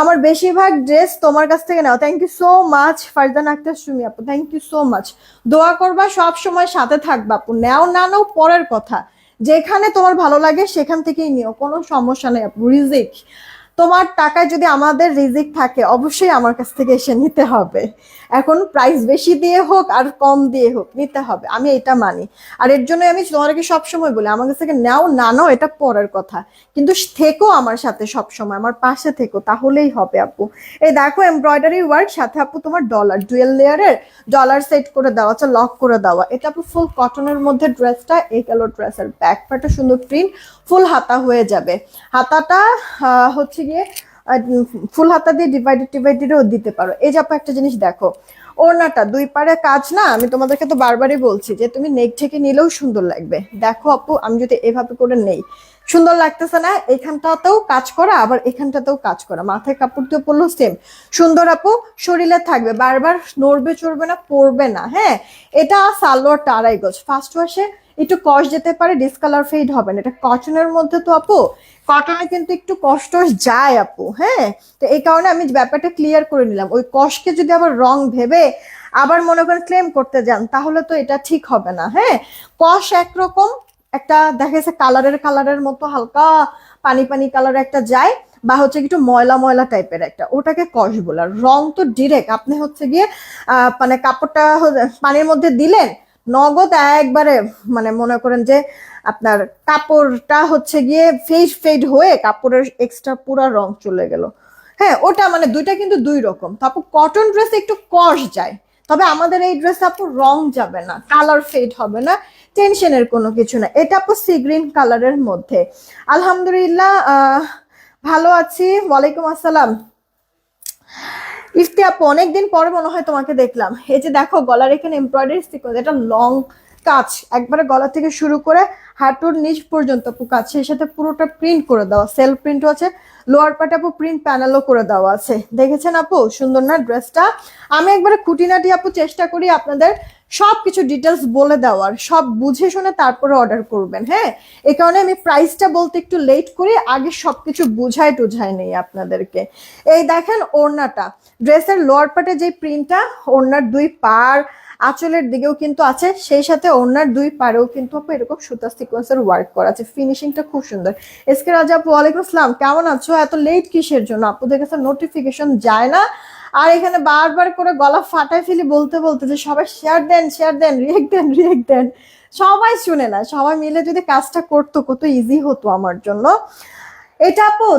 S1: আমার বেশিরভাগ ড্রেস তোমার কাছ থেকে নাও। Thank you so much Farzan Akter Sumi আপু, থ্যাংক ইউ সো মাচ। দোয়া করবা, সব সময় সাথে থাকবা আপু, নাও না নাও পরের কথা, যেখানে তোমার ভালো লাগে সেখান থেকেই নিও, কোনো সমস্যা নেই আপু। রিজিক, তোমার টাকায় যদি আমাদের রিজিক থাকে অবশ্যই আমার কাছ থেকে এসে নিতে হবে, এখন প্রাইস বেশি দিয়ে হোক আর কম দিয়ে হোক নিতে হবে, আমি এটা মানি। আর এর জন্য আমি তোমাদেরকে সবসময় বলি আমার কাছ থেকে নাও না নাও এটা পরের কথা, কিন্তু থেকো আমার সাথে, সবসময় আমার পাশে থেকো, তাহলেই হবে আপু। এই দেখো এমব্রয়ডারি ওয়ার্ক, সাথে আপু তোমার ডলার, ডুয়েল লেয়ারের ডলার সেট করে দেওয়া আছে, লক করে দেওয়া। এটা আপু ফুল কটনের মধ্যে ড্রেসটা, এই গেল ড্রেসের ব্যাক পার্টটা সুন্দর প্রিন্ট, ফুল হাতা হয়ে যাবে। হাতাটা হচ্ছে গিয়ে ফুল হাতা দিয়ে ডিভাইডেডও দিতে পারো। এই যে আপু একটা জিনিস দেখো, ওড়নাটা দুই পারে কাজ না, আমি তোমাদেরকে তো বারবারই বলছি যে তুমি নেক থেকে নিলেও সুন্দর লাগবে। দেখো আপু আমি যদি এভাবে করে নেই, সুন্দর লাগতেছে না? এখানটাতেও কাজ করা, আবার এখানটাতেও কাজ করা, মাথায় কাপড় দিয়ে পরলেও সেম সুন্দর আপু, শরীরে থাকবে, বারবার নড়বে চড়বে না, পরবে না। হ্যাঁ, এটা সালোয়ারটা 2.5 গজ, ফার্স্ট ওয়াশে একটু কষ যেতে পারে, ডিসকালার ফেড হবে না, এটা কটনের মধ্যে তো আপু, কটনে কিন্তু একটু কষ্ট যায় আপু। হ্যাঁ, তো এই কারণে আমি ব্যাপারটা ক্লিয়ার করে নিলাম, ওই কষকে যদি আবার রং ভেবে আবার মনে করেন ক্লেম করতে যান তাহলে তো এটা ঠিক হবে না। হ্যাঁ, কষ একরকম, একটা দেখা যাচ্ছে কালারের মতো হালকা পানি পানি কালার একটা যায়, বা হচ্ছে একটু ময়লা ময়লা টাইপের একটা, ওটাকে কষ বলে। আর রং তো ডিরেক্ট আপনি হচ্ছে গিয়ে মানে কাপড়টা পানির মধ্যে দিলেন, নগদ একবারে, মানে মনে করেন যে আপনার কাপড়টা হচ্ছে গিয়ে ফেড হয়ে কাপড়ের এক্সট্রা পুরা রং চলে গেল। হ্যাঁ, ওটা মানে দুইটা কিন্তু দুই রকম। তারপর কটন ড্রেস একটু কষ যায়, তবে আমাদের এই ড্রেস আপু রং যাবে না, কালার ফেড হবে না, টেনশনের কোনো কিছু না। এটা আপু সি গ্রিন কালারের মধ্যে। আলহামদুলিল্লাহ ভালো আছি, ওয়ালাইকুম আসসালাম ইফতি আপু, অনেকদিন পরে মনে হয় তোমাকে দেখলাম। এই যে দেখো গলার এখানে এমব্রয়ডারি সিকোয়েন্স, এটা লং কাজ, একবারে গলা থেকে শুরু করে হাঁটুর নিচ পর্যন্ত আপু কাজ, সেই সাথে পুরোটা প্রিন্ট করে দেওয়া, সেলফ প্রিন্টও আছে, লোয়ার পার্টে আপু প্রিন্ট প্যানেলও করে দেওয়া আছে। দেখেছেন আপু সুন্দর না ড্রেসটা? আমি একবারে খুঁটিনাটি আপু চেষ্টা করি আপনাদের সবকিছু ডিটেলস বলে দেওয়ার, সব বুঝে শুনে তারপরে অর্ডার করবেন। হ্যাঁ, এই কারণে আমি প্রাইসটা বলতে একটু লেট করি, আগে সবকিছু বুঝাই টুঝাই নেই আপনাদেরকে। এই দেখেন ওড়নাটা, ড্রেসের লোয়ার পার্টে যে প্রিন্টটা, ওড়নার দুই পার আঁচলের দিকেও কিন্তু আছে, সেই সাথে ওড়নার দুই পারেও কিন্তু আপু এরকম সুতা সিকোয়েন্সের ওয়ার্ক করা আছে, ফিনিশিংটা খুব সুন্দর। এসকে রাজা আপু ওয়ালাইকুম আসসালাম, কেমন আছো? এত লেট কিসের জন্য? আপুদের কাছে নোটিফিকেশন যায় না, আর এখানে বারবার করে গলা ফাটাই ফেলি বলতে বলতে যে সবাই শেয়ার দেন রিয়েক্ট দেন, সবাই শুনে না। সবাই মিলে যদি কাজটা করতো কত ইজি হতো আমার জন্য। এটা আপু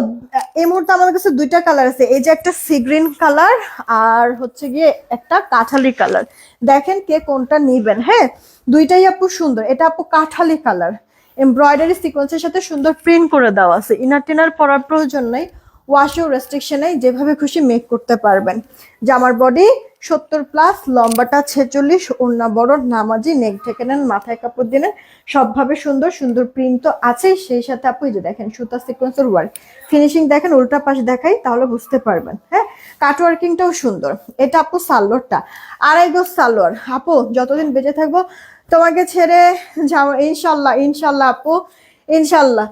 S1: এই মুহূর্তে আমাদের কাছে দুইটা কালার আছে, এই যে একটা সি গ্রিন কালার আর হচ্ছে গিয়ে একটা কাঠালি কালার, দেখেন কে কোনটা নিবেন। হ্যাঁ, দুইটাই আপু সুন্দর। এটা আপু কাঠালি কালার, এমব্রয়ডারি সিকোয়েন্সের সাথে সুন্দর প্রিন্ট করে দেওয়া আছে, ইনার টিনার পরার প্রয়োজন নেই, ওয়াশেও রেস্ট্রিকশন নেই, যেভাবে খুশি মেক করতে পারবেন। জামার বডি 70+, লম্বাটা 46, ওড়না বড় নামাজি, নেক ঢেকে নেন, মাথায় কাপড় দিলেন, সবভাবে সুন্দর সুন্দর প্রিন্ট তো আছেই, সেই সাথে আপু এই যে দেখেন সুতা সিকোয়েন্সের ওয়ার্ক, ফিনিশিং দেখেন, উল্টা পাশ দেখাই তাহলে বুঝতে পারবেন। হ্যাঁ, কাট ওয়ার্কিংটাও সুন্দর। এটা আপু সালোয়ারটা 2.5 গজ সালোয়ার, আপু যতদিন বেঁচে থাকবো তোমাকে ছেড়ে যাবো ইনশাল্লাহ, ইনশাল্লাহ আপু, ইনশাল্লাহ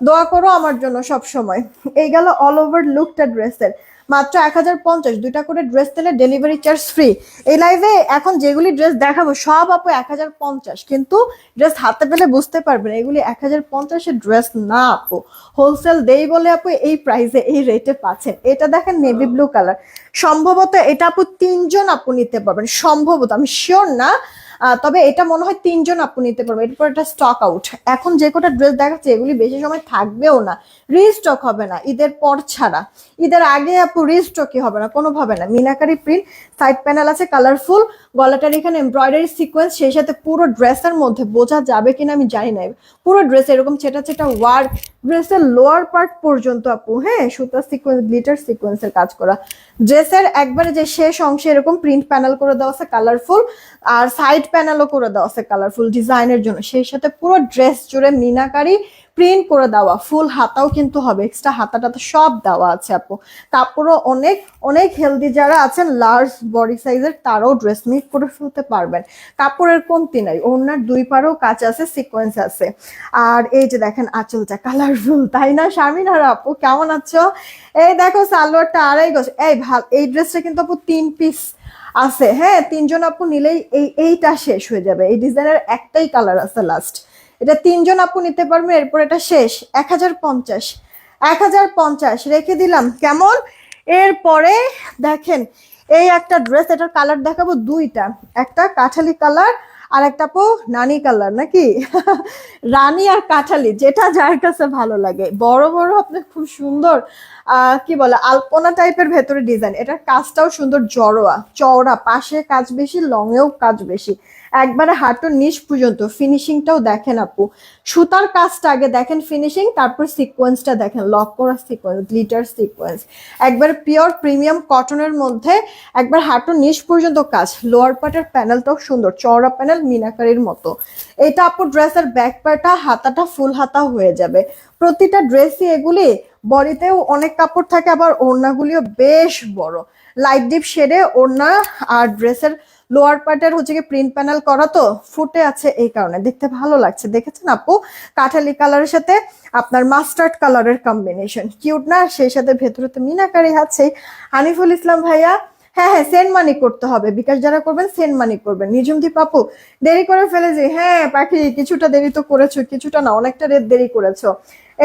S1: দোয়া করো আমার জন্য সব সময়। এই গেল অল ওভার লুকটা ড্রেসের, মাত্র 1050, দুইটা করে ড্রেস দিলে ডেলিভারি চার্জ ফ্রি। এই লাইভে এখন যেগুলি ড্রেস দেখাবো সব আপু 1050, কিন্তু ড্রেস হাতে পেলে বুঝতে পারবেন এগুলি 1050-এর ড্রেস না আপু, হোলসেল দেই বলে আপু এই প্রাইসে এই রেটে পাচ্ছেন। এটা দেখেন নেভি ব্লু কালার, সম্ভবত এটা আপু 3 জন আপু নিতে পারবেন, সম্ভবত, আমি শিওর না, তবে এটা মনে হয় 3 জন আপু নিতে পারবে, এরপর এটা স্টক আউট। এখন যে কটা ড্রেস দেখাচ্ছে এগুলি বেশি সময় থাকবেও না, রিস্টক হবে না ঈদের পর ছাড়া। ঈদের আগে আপু রিস্টকই হবে না কোনোভাবে না। মিনাকারি প্রিন্ট, সাইড প্যানেল আছে কালারফুল, গলাটার এখানে এমব্রয়ডারি সিকোয়েন্স, সেই সাথে পুরো ড্রেসের মধ্যে বোঝা যাবে কিনা আমি জানি না, পুরো ড্রেস এরকম ছেটা ছেটা ওয়ার্ক, ড্রেসের লোয়ার পার্ট পর্যন্ত আপু, হ্যাঁ সুতা সিকোয়েন্স, গ্লিটার সিকোয়েন্সের কাজ করা। ড্রেসের একবারে যে শেষ অংশে এরকম প্রিন্ট প্যানেল করে দেওয়া আছে কালারফুল, আর সাইড প্যানেলও করে দেওয়া আছে কালারফুল ডিজাইনের জন্য, সেই সাথে পুরো ড্রেস জুড়ে মিনাকারি প্রিন্ট করে দেওয়া, ফুল হাতাও কিন্তু হবে, এক্সট্রা হাতাটা তো সব দেওয়া আছে আপু। কাপড়ও অনেক অনেক হেলদি, যারা আছেন লার্জ বডি সাইজের তারাও ড্রেস মেক করে ফেলতে পারবেন, কাপড়ের কমতি নাই। ওনার দুই পারেও কাজ আছে, সিকোয়েন্স আছে। আর এই যে দেখেন আঁচলটা কালারফুল, তাই না শারমিন আর আপু কেমন আছো? এই দেখো সালোয়ারটা 2.5 গজ, এই এই ড্রেসটা কিন্তু আপু 3 পিস আছে, হ্যাঁ 3 জন আপু নিলেই এইটা শেষ হয়ে যাবে, এই ডিজাইনের একটাই কালার আছে লাস্ট, এটা 3 জন আপু নিতে পারবে, এরপর এটা শেষ। 1050, 1050 রেখে দিলাম, কেমন? এরপরে দেখেন এই একটা ড্রেস, এটার কালার দেখাবো দুইটা, একটা কাঠালি কালার আর একটা আপু নানি কালার, নাকি রানী আর কাঠালি, যেটা যার কাছে ভালো লাগে। বড় বড় আপনার খুব সুন্দর কি বলে আলপনা টাইপের ভেতরে ডিজাইন, এটার কাজটাও সুন্দর, জড়োয়া চওড়া, পাশে কাজ বেশি, লংয়েও কাজ বেশি, একবারে হাঁটুর নিচ পর্যন্ত। ফিনিশিংটাও দেখেন আপু, সুতার কাজটা আগে দেখেন ফিনিশিং, তারপর সিকোয়েন্সটা দেখেন, লক করা সিকোয়েন্স, গ্লিটার সিকোয়েন্স, একবার পিওর প্রিমিয়াম কটনের মধ্যে, একবার হাঁটুর নিচ পর্যন্ত কাজ। লোয়ার পার্টের প্যানেলটাও সুন্দর, চওড়া প্যানেল মিনাকারির মতো। এটা আপু ড্রেসের ব্যাক পার্টটা, হাতাটা ফুল হাতা হয়ে যাবে। প্রতিটা ড্রেসই এগুলি বডিতেও অনেক কাপড় থাকে, আবার ওড়নাগুলিও বেশ বড়, লাইট ডিপ শেডে ওড়না। আর ড্রেসের লোয়ার পার্টের হচ্ছে কি প্রিন্ট প্যানেল করা, তো ফুটে আছে এই কারণে দেখতে ভালো লাগছে। দেখেছেন আপু, কাঠালি কালারের সাথে আপনার মাস্টার্ড কালারের কম্বিনেশন, কিউট না? সেই সাথে ভেতরে তো মিনাকারি আছে। হানিফুল ইসলাম ভাইয়া, হ্যাঁ হ্যাঁ সেন্ড মানি করতে হবে, বিকাশ যারা করবেন সেন্ড মানি করবেন। নিজুমদীপ আপু, দেরি করে ফেলেছি, হ্যাঁ পাখি কিছুটা দেরি তো করেছো, কিছুটা না অনেকটা দেরি করেছো।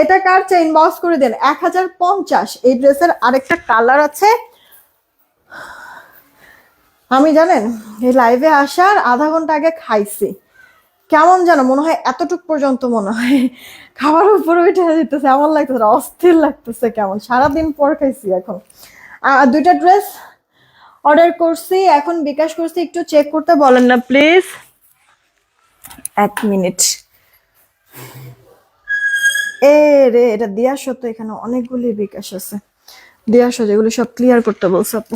S1: এটা কার চাই ইনবক্স করে দেন। 1050। এই ড্রেসের আরেকটা কালার আছে, আমি জানেন এই লাইভে আসার আধা ঘন্টা আগে খাইছি, কেমন যেন মনে হয় এতটুক পর্যন্ত মনে হয় খাবার উপরে উঠে যেতেছে, এমন লাগতেছে, অস্থির লাগতেছে, কেমন সারাদিন পর খাইছি। এখন দুইটা ড্রেস অর্ডার করছি, এখন বিকাশ করছি, একটু চেক করতে বলেন না প্লিজ, 1 মিনিট। এ রে, এটা দিয়া সত্য, এখানে অনেকগুলি বিকাশ আছে, দিয়া সত্য যেগুলো সব ক্লিয়ার করতে বলছে আপু,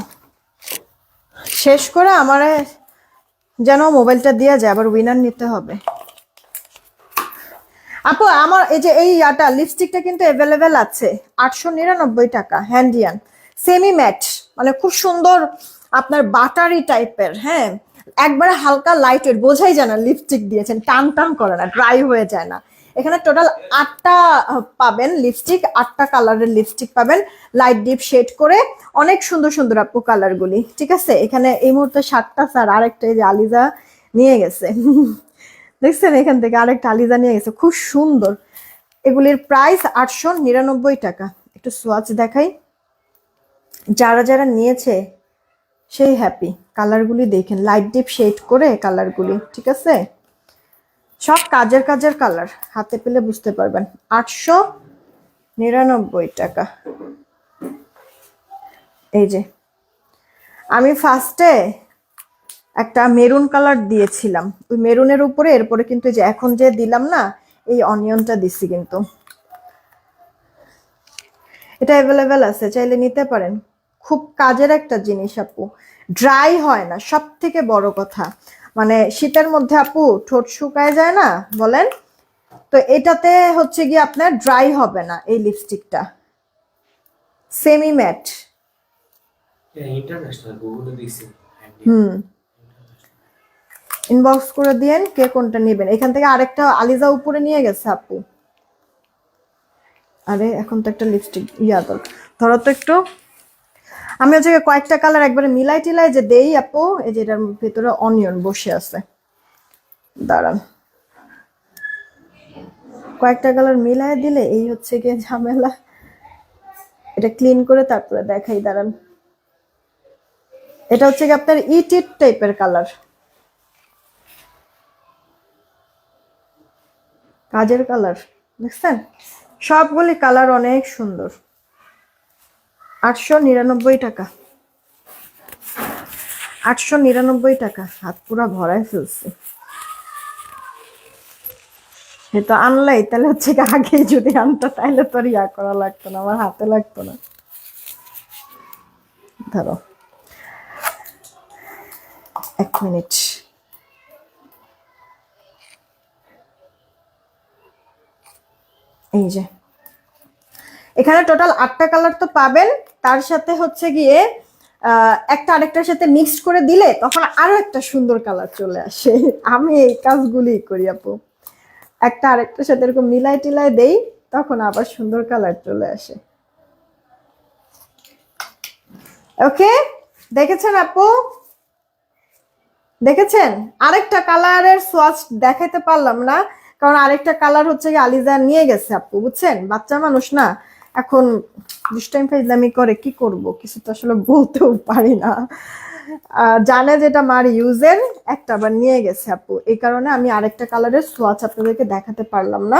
S1: শেষ করে আমারে যেন মোবাইলটা দিয়া যায়, আবার উইনার নিতে হবে। আপু আমার এই যে এই লিপস্টিকটা কিন্তু অ্যাভেলেবেল আছে, 899 টাকা, হ্যান্ডিয়ান, সেমি ম্যাট, মানে খুব সুন্দর আপনার বাটারি টাইপের, হ্যাঁ একবারে হালকা লাইট ওয়েট, বোঝাই যায় না লিপস্টিক দিয়েছেন, টান টান করে না, ড্রাই হয়ে যায় না। এখানে টোটাল 8টা পাবেন লিপস্টিক, 8টা কালারের লিপস্টিক পাবেন, লাইট ডিপ শেড করে, অনেক সুন্দর সুন্দর আপু কালারগুলি, ঠিক আছে। এখানে এই মুহূর্তে 7টা, স্যার আরেকটা এই যে আলিজা নিয়ে গেছে দেখছেন, এখান থেকে আরেকটা আলিজা নিয়ে গেছে, খুব সুন্দর। এগুলির প্রাইস 899 টাকা। একটু সোয়াচ দেখাই, যারা যারা নিয়েছে সেই হ্যাপি। কালারগুলি দেখেন, লাইট ডিপ শেড করে কালারগুলি, ঠিক আছে, সব কাজের কাজের কালার, হাতে পেলে বুঝতে পারবেন। 899 টাকা। এই যে আমি ফার্স্টে একটা মেরুন কালার দিয়েছিলাম, ওই মেরুনের উপরে এরপরে কিন্তু যে এখন যে দিলাম না, এই অনিয়নটা দিছি, কিন্তু এটা অ্যাভেলেবেল আছে, চাইলে নিতে পারেন, খুব কাজের একটা জিনিস আপু, ড্রাই হয় না, সব থেকে বড় কথা, মানে শীতের মধ্যে আপু ঠোঁট শুকায় যায় না বলেন, তো এটাতে হচ্ছে গিয়ে আপনার ড্রাই হবে না এই লিপস্টিকটা, সেমি ম্যাট।
S2: ইন্টারন্যাশনাল গুগলে দিছি।
S1: ইনবক্স করে দিয়েন কে কোনটা নেবেন। এখান থেকে আরেকটা আলিজা উপরে নিয়ে গেছে আপু, আরে এখন তো একটা লিপস্টিক ধরো তো একটু, আমি হচ্ছে কয়েকটা কালার একবারে মিলাই টিলাই যে দেই আপু, এই যে এটার ভেতরে অনিয়ন বসে আছে, দাঁড়ান কয়েকটা কালার মিলাই দিলে এই হচ্ছে গিয়ে ঝামেলা, এটা ক্লিন করে তারপরে দেখাই, দাঁড়ান। এটা হচ্ছে কি আপনার ইটিট টাইপের কালার, কাজের কালার দেখছেন, সবগুলি কালার অনেক সুন্দর। 899 টাকা, 899 টাকা। হাত পুরা ভরায় ফেলছে। সে তো আনলাই, তাহলে হচ্ছে কি আগে যদি আনতো তাহলে তোর ইয়া করা লাগতো না, আমার হাতে লাগতো না। ধরো 1 মিনিট। এই যে এখানে টোটাল 8টা কালার তো পাবেন, তার সাথে হচ্ছে গিয়ে একটা আরেকটার সাথে মিক্সড করে দিলে তখন আরো একটা সুন্দর কালার চলে আসে। আমি এই কাজগুলি করি আপু, একটা আরেকটার সাথে এরকম মিলাই টিলাই দেই, তখন আবার সুন্দর কালার চলে আসে। ওকে, দেখেছেন আপু, দেখেছেন? আরেকটা কালারের সোয়াচ দেখাইতে পারলাম না, কারণ আরেকটা কালার হচ্ছে কি আলিজা নিয়ে গেছে আপু, বুঝছেন? বাচ্চা মানুষ না, এখন দুষ্টাইম ফাইজলামি করে, কি করব, কিছু তো আসলে বলতেও পারি না। জানে যেটা মার ইউজের, একটা আবার নিয়ে গেছে আপু, এই কারণে আমি আরেকটা কালারের সোয়াচ আপনাদেরকে দেখাতে পারলাম না,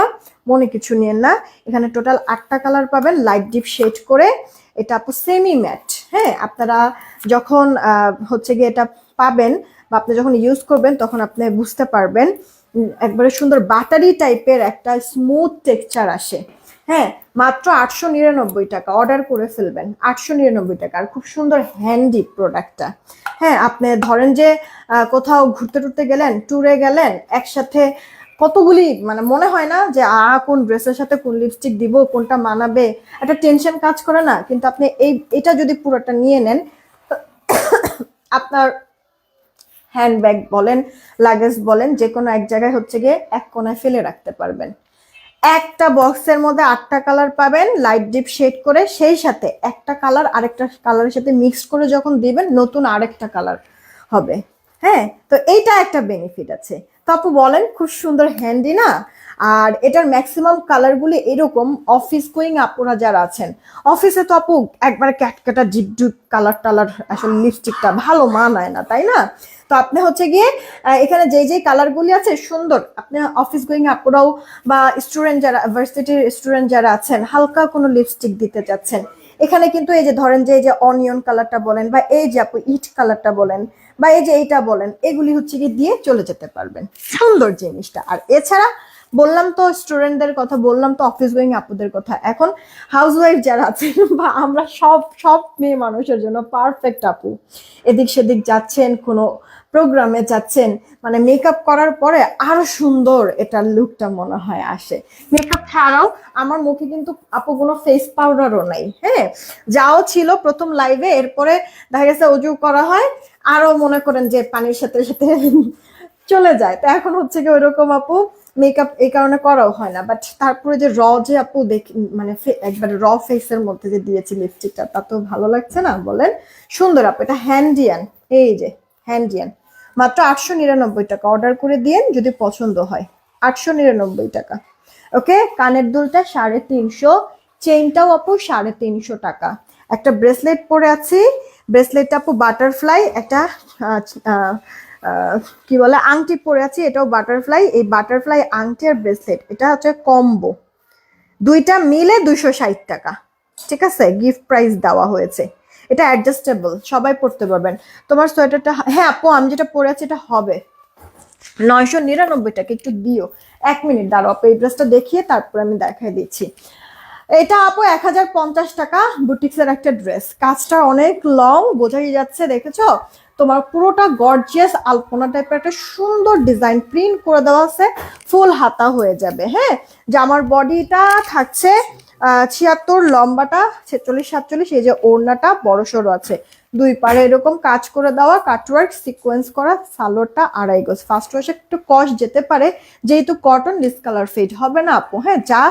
S1: মনে কিছু নিয়েন না। এখানে টোটাল 8টা কালার পাবেন লাইট ডিপ শেড করে। এটা আপু সেমি ম্যাট। হ্যাঁ, আপনারা যখন হচ্ছে গিয়ে এটা পাবেন বা আপনি যখন ইউজ করবেন তখন আপনি বুঝতে পারবেন, একবারে সুন্দর বাটারি টাইপের একটা স্মুথ টেক্সচার আসে। হ্যাঁ, মাত্র 899 টাকা, অর্ডার করে ফেলবেন 899 টাকা। আর খুব সুন্দর হ্যান্ডি প্রোডাক্টটা। হ্যাঁ, আপনি ধরেন যে কোথাও ঘুরতে টুরতে গেলেন, ট্যুরে গেলেন, একসাথে কতগুলি মানে মনে হয় না যে কোন ড্রেসের সাথে কোন লিপস্টিক দিব, কোনটা মানাবে, একটা টেনশন কাজ করে না? কিন্তু আপনি এটা যদি পুরোটা নিয়ে নেন, আপনার হ্যান্ডব্যাগ বলেন, লাগেজ বলেন, যে কোনো এক জায়গায় হচ্ছে গিয়ে এক কোনায় ফেলে রাখতে পারবেন। একটা বক্সের মধ্যে 8টা কালার পাবেন লাইট ডিপ শেড করে, সেই সাথে একটা কালার আরেকটা কালারের সাথে মিক্স করে যখন দিবেন নতুন আরেকটা কালার হবে। হ্যাঁ, তো এইটা একটা বেনিফিট আছে। তো আপু বলেন, খুব সুন্দর হ্যান্ডি না? আর এটার ম্যাক্সিমাম কালারগুলি এরকম, অফিস গোয়িং আপুরা যারা আছেন, অফিসে তো আপু একবার ক্যাটকাটা জিপ ডুপ কালার টালার আসলে লিপস্টিকটা ভালো মানায় না, তাই না? তো আপনি হচ্ছে গিয়ে এখানে যে কালারগুলি আছে সুন্দর, আপনি অফিস গোয়িং আপুরাও বা স্টুডেন্ট যারা, ভার্সিটির স্টুডেন্ট যারা আছেন, হালকা কোনো লিপস্টিক দিতে চাচ্ছেন, এখানে কিন্তু এই যে ধরেন যে এই যে অনিয়ন কালারটা বলেন, বা এই যে আপু ইট কালারটা বলেন, বা এই যে এইটা বলেন, এগুলি হচ্ছে কি দিয়ে চলে যেতে পারবেন। সুন্দর জিনিসটা। আর এছাড়া বললাম তো স্টুডেন্টদের কথা, বললাম তো অফিস গোয়িং আপুদের কথা, এখন হাউসওয়াইফ যারা আছেন বা আমরা সব সব মেয়ে মানুষের জন্য পারফেক্ট আপু। এদিক সেদিক যাচ্ছেন, কোনো প্রোগ্রামে যাচ্ছেন, মানে মেকআপ করার পরে আরো সুন্দর এটার লুকটা মনে হয় আসে। মেকআপ ছাড়াও আমার মুখে কিন্তু আপু কোনো ফেস পাউডারও নাই। হ্যাঁ, যাও ছিল প্রথম লাইভে, এরপরে দেখা গেছে অজু করা হয়, আরো মনে করেন যে পানির সাথে সাথে চলে যায়। তো এখন হচ্ছে কি ওইরকম আপু মেকআপ এই কারণে করাও হয় না। বাট তারপরে যে যে আপু দেখি মানে একবার ফেসের মধ্যে যে দিয়েছি লিপস্টিকটা, তা তো ভালো লাগছে না বলেন? সুন্দর আপু, এটা হ্যান্ডিয়ান, এই যে হ্যান্ডিয়ান, মাত্র 899 টাকা। অর্ডার করে দিয়েন যদি পছন্দ হয়, 899 টাকা। ওকে, কানের দুলটা 350, চেইনটাও আপু 350 টাকা। একটা ব্রেসলেট পরে আছি, ব্রেসলেটটা আপু বাটারফ্লাই, একটা কি বলে আংটি পরে আছি, এটাও বাটারফ্লাই। এই বাটারফ্লাই আংটি আর ব্রেসলেট এটা হচ্ছে কম্বো, দুইটা মিলে 260 টাকা। ঠিক আছে, গিফট প্রাইস দেওয়া হয়েছে। এটা অ্যাডজাস্টেবল, সবাই পড়তে পারবেন। তোমার সোয়েটারটা, হ্যাঁ আপু আমি যেটা পরে আছি এটা হবে 999 টাকা। একটু দিও, 1 মিনিট দাঁড়াও আপু, এই ড্রেসটা দেখিয়ে তারপর আমি দেখাই দিচ্ছি। এটা আপু 1050 টাকা, বুটিক্সের একটা ড্রেস, কাজটা অনেক লং, বোঝাই যাচ্ছে, দেখেছো? তোমার পুরোটা গর্জিয়াস আলপনা টাইপের একটা সুন্দর ডিজাইন প্রিন্ট করে দেওয়া আছে, ফুল হাতা হয়ে যাবে। হ্যাঁ, জামার বডিটা থাকছে 76, লম্বাটা 46 47, এই যে ওড়নাটা বড় সড়ো আছে, দুই পারে এরকম কাজ করে দেওয়া, কাটওয়ার্ক সিকোয়েন্স করা, সালোয়ারটা 2.5 গজ। ফার্স্ট ওয়াশে একটু কস্ট যেতে পারে, যেহেতু কটন, ডিসকালার ফেড হবে না আপু। হ্যাঁ, যা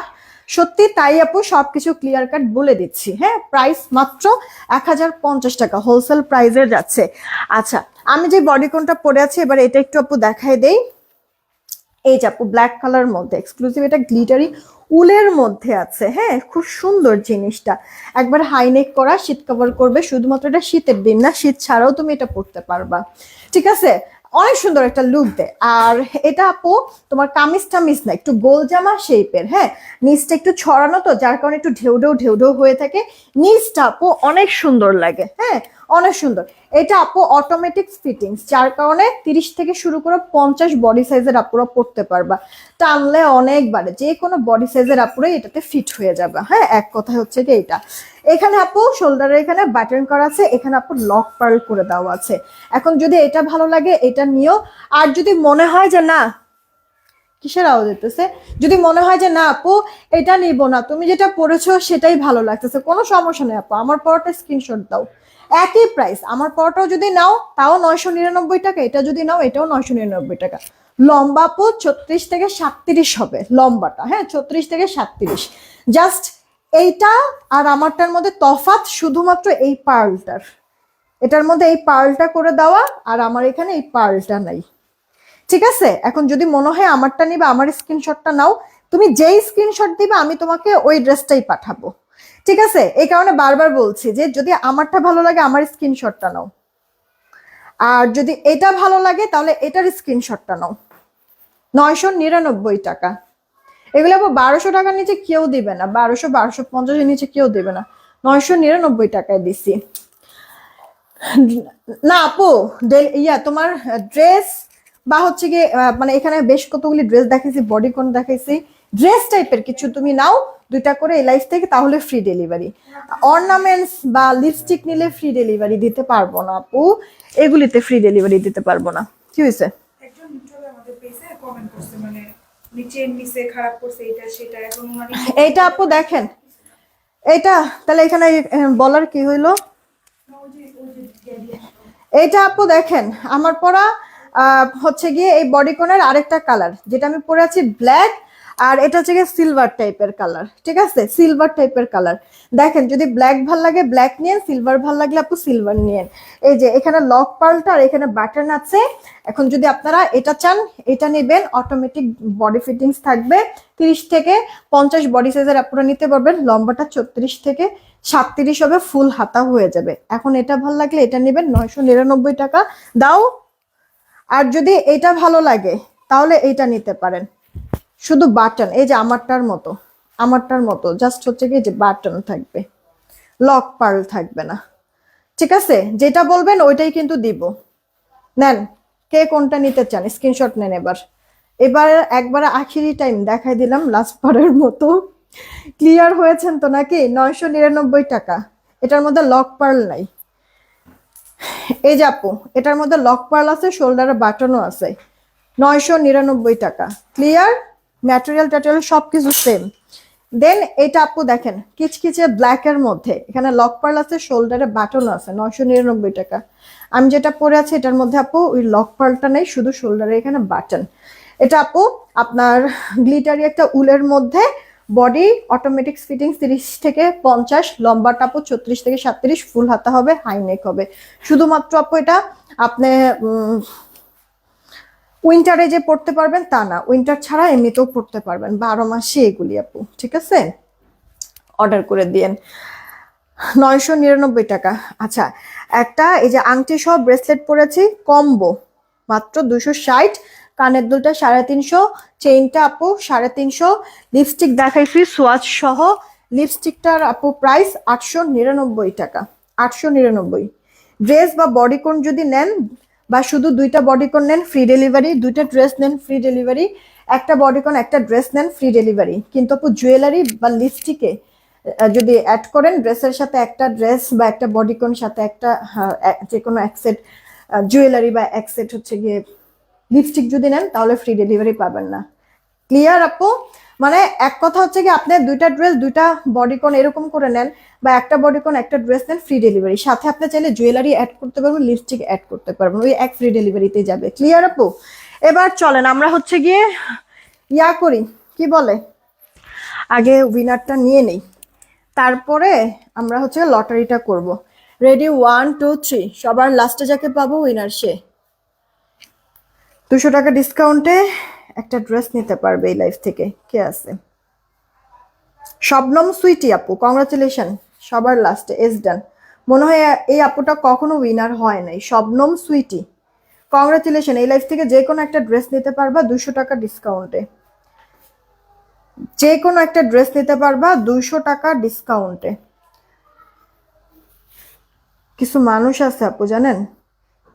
S1: সত্যি তাই আপু, সবকিছু ক্লিয়ার কাট বলে দিচ্ছি। হ্যাঁ, প্রাইস মাত্র 1050 টাকা, হোলসেল প্রাইসে যাচ্ছে। আচ্ছা, আমি যে বডিকনটা পরে আছি এবার এটা একটু আপু দেখাই দেই। এই যে আপু ব্ল্যাক কালার মধ্যে এক্সক্লুসিভ, এটা গ্লিটারি উলের মধ্যে আছে। হ্যাঁ, খুব সুন্দর জিনিসটা, একবার হাইনেক করা, শীত কভার করবে। শুধুমাত্র এটা শীতের দিন না, শীত ছাড়াও তুমি এটা পরতে পারবা। ঠিক আছে, অনেক সুন্দর একটা লুক দেয়। আর এটা আপু তোমার কামিজ টামিজ না, একটু গোল জামা শেপের, হ্যাঁ, নিচটা একটু ছড়ানো তো, যার কারণে একটু ঢেউ ঢেউ হয়ে থাকে, নিচটা আপু অনেক সুন্দর লাগে, হ্যাঁ, অনেক সুন্দর। এটা আপু অটোমেটিক ফিটিংস, যার কারণে 30 থেকে শুরু করে 50 বডি সাইজের আপুরা পড়তে পারবা, টানলে অনেক বাড়ে, যে কোনো বডি সাইজের আপুরাই এটাতে ফিট হয়ে যাবে, হ্যাঁ। এক কথা হচ্ছে কি এটা, এখানে আপু শোল্ডারে এখানে বাটন করা আছে, এখানে আপু লক পার্ল করে দেওয়া আছে। এখন যদি এটা ভালো লাগে এটা নিও, আর যদি মনে হয় যে না, কিসের আওয়াজ হইতেছে, যদি মনে হয় যে না আপু এটা নিব না, তুমি যেটা পরেছো সেটাই ভালো লাগতেছে, কোনো সমস্যা নেই আপু, আমার পরোটা স্ক্রিনশট দাও, একই প্রাইস, আমার পরোটাও যদি নাও তাও 999 টাকা, এটা যদি নাও এটাও 999 টাকা। লম্বা আপু 36 থেকে 37 হবে লম্বাটা, হ্যাঁ, 36 থেকে 37। জাস্ট এইটা আর আমারটার মধ্যে তফাৎ শুধুমাত্র এই পার্লটার, এটার মধ্যে এই পার্লটা করে দেওয়া, আর আমার এখানে এই পার্লটা নাই, ঠিক আছে। এখন যদি মনে হয় আমারটা নিবে, আমার স্ক্রিনশটটা নাও, তুমি যেই স্ক্রিনশট দিবে আমি তোমাকে ওই ড্রেসটাই পাঠাবো, ঠিক আছে। এই কারণে বারবার বলছি যে যদি আমারটা ভালো লাগে আমার স্ক্রিনশটটা নাও, আর যদি এটা ভালো লাগে তাহলে এটার স্ক্রিনশটটা নাও। 999 টাকা, এগুলো আবার 1200 টাকার নিচে কেউ দিবে না, 1200-1250 নিচে কেউ দিবে না, 999 টাকায় দিছি। না আপু, তোমার ড্রেস বা হচ্ছে গিয়ে মানে এখানে বেশ কতগুলি ড্রেস দেখাইছি, বডিকন দেখাইছি, ড্রেস টাইপের কিছু তুমি নাও 2টা করে এই লাইফ থেকে, তাহলে ফ্রি ডেলিভারি। অর্নামেন্টস বা লিপস্টিক নিলে ফ্রি ডেলিভারি দিতে পারবো না আপু, এগুলিতে ফ্রি ডেলিভারি দিতে পারবো না। কি হয়েছে?
S3: একজন মিত্র আমাদের পেজে কমেন্ট করছে, মানে নিচে খারাপ করছে এটা সেটা, এখন উনারই
S1: এইটা আপু দেখেন, এইটা তাহলে এখানে বলার কি হইলো, এইটা আপু দেখেন আমার পরা হচ্ছে গিয়ে এই বডিকনের আরেকটা কালার, যেটা আমি পরে আছি ব্ল্যাক, আর এটা হচ্ছে গিয়ে সিলভার টাইপের কালার, ঠিক আছে, সিলভার টাইপের কালার। দেখেন যদি ব্ল্যাক ভাল লাগে ব্ল্যাক নিয়েন, সিলভার ভাল লাগলে আপু সিলভার নিয়েন। এই যে এখানে লক পার্লটা আর এখানে বাটন আছে। এখন যদি আপনারা এটা চান এটা নেবেন, অটোমেটিক বডি ফিটিংস থাকবে, 30 থেকে 50 বডি সাইজের আপনারা নিতে পারবেন, লম্বাটা 34 থেকে 37 হবে, ফুল হাতা হয়ে যাবে। এখন এটা ভালো লাগলে এটা নেবেন, 999 টাকা দাও। আর যদি এটা ভালো লাগে তাহলে এইটা নিতে পারেন, শুধু বাটন, এই যে আমারটার মতো জাস্ট হচ্ছে কি যে বাটন থাকবে, লক পার্ল থাকবে না, ঠিক আছে। যেটা বলবেন ওইটাই কিন্তু দিব, নেন, কে কোনটা নিতে চান স্ক্রিনশট নেন। এবার একবার আখিরি টাইম দেখাই দিলাম লাস্ট বারের মতো, ক্লিয়ার হয়েছেন তো নাকি? 999 টাকা, এটার মধ্যে লক পার্ল নাই। এই যে আপু এটার মধ্যে লক পার্ল আছে, শোল্ডারে বাটনও আছে, 999 টাকা, ক্লিয়ার, ম্যাটেরিয়াল ট্যাটেরিয়াল সবকিছু সেম। দেন এটা আপু দেখেন কিচকিচে ব্ল্যাক এর মধ্যে, এখানে লক পার্ল আছে, শোল্ডারে বাটনও আছে, 999 টাকা। আমি যেটা পরে আছি এটার মধ্যে আপু ওই লক পার্লটা নেই, শুধু শোল্ডারে এখানে বাটন। এটা আপু আপনার গ্লিটারি একটা উলের মধ্যে, বডি অটোমেটিক ফিটিং 30 থেকে 50, লম্বাটা আপু 34 থেকে 37, ফুল হাতা হবে, হাই নেক হবে। শুধুমাত্র আপু এটা আপনি উইন্টারে যে পড়তে পারবেন তা না, উইন্টার ছাড়া এমনিতেও পড়তে পারবেন, 12 মাসে এগুলি আপু, ঠিক আছে। অর্ডার করে দিয়েন, 999 টাকা। আচ্ছা, একটা এই যে আংটি সহ ব্রেসলেট পরেছি কম্বো, মাত্র 260, কানের দুলটা 350, চেইনটা আপু 350, লিপস্টিক দেখাইছি সোয়াচ সহ, লিপস্টিকটার আপু প্রাইস 899 টাকা, 899। ড্রেস বা বডিকন যদি নেন বা শুধু 2টা বডিকন নেন ফ্রি ডেলিভারি, 2টা ড্রেস নেন ফ্রি ডেলিভারি, একটা বডিকন একটা ড্রেস নেন ফ্রি ডেলিভারি। কিন্তু আপু জুয়েলারি বা লিপস্টিকে যদি অ্যাড করেন, ড্রেসের সাথে একটা ড্রেস বা একটা বডিকন সাথে একটা যে কোনো এক সেট জুয়েলারি বা এক সেট হচ্ছে গিয়ে লিপস্টিক যদি নেন তাহলে ফ্রি ডেলিভারি পাবেন না। ক্লিয়ার আপু? মানে এক কথা হচ্ছে কি আপনি 2টা ড্রেস 2টা বডিকন এরকম করে নেন, বা একটা বডিকন একটা ড্রেস নেন ফ্রি ডেলিভারি, সাথে আপনি চাইলে জুয়েলারি অ্যাড করতে পারবেন, লিপস্টিক অ্যাড করতে পারবেন, ওই এক ফ্রি ডেলিভারিতেই যাবে। ক্লিয়ার আপু? এবার চলেন আমরা হচ্ছে গিয়ে ইয়া করি, কি বলে, আগে উইনারটা নিয়ে নেই, তারপরে আমরা হচ্ছে লটারিটা করব। রেডি, 1 2 3, সবার লাস্টে যাকে পাবো উইনার সে 200 টাকা ডিসকাউন্টে একটা ড্রেস নিতে পারবে এই লাইফ থেকে। কে আছে? শবনম সুইটি আপু, কংগ্রাচুলেশন, সবার লাস্টে এস ডান। মনে হয় এই আপুটা কখনো উইনার হয় নাই, শবনম সুইটি কংগ্রাচুলেশন, এই লাইফ থেকে যে কোনো একটা ড্রেস নিতে পারবা 200 টাকা ডিসকাউন্টে। যে কোনো একটা ড্রেস নিতে পারবা 200 টাকা ডিসকাউন্টে। কিছু মানুষ আছে আপু জানেন,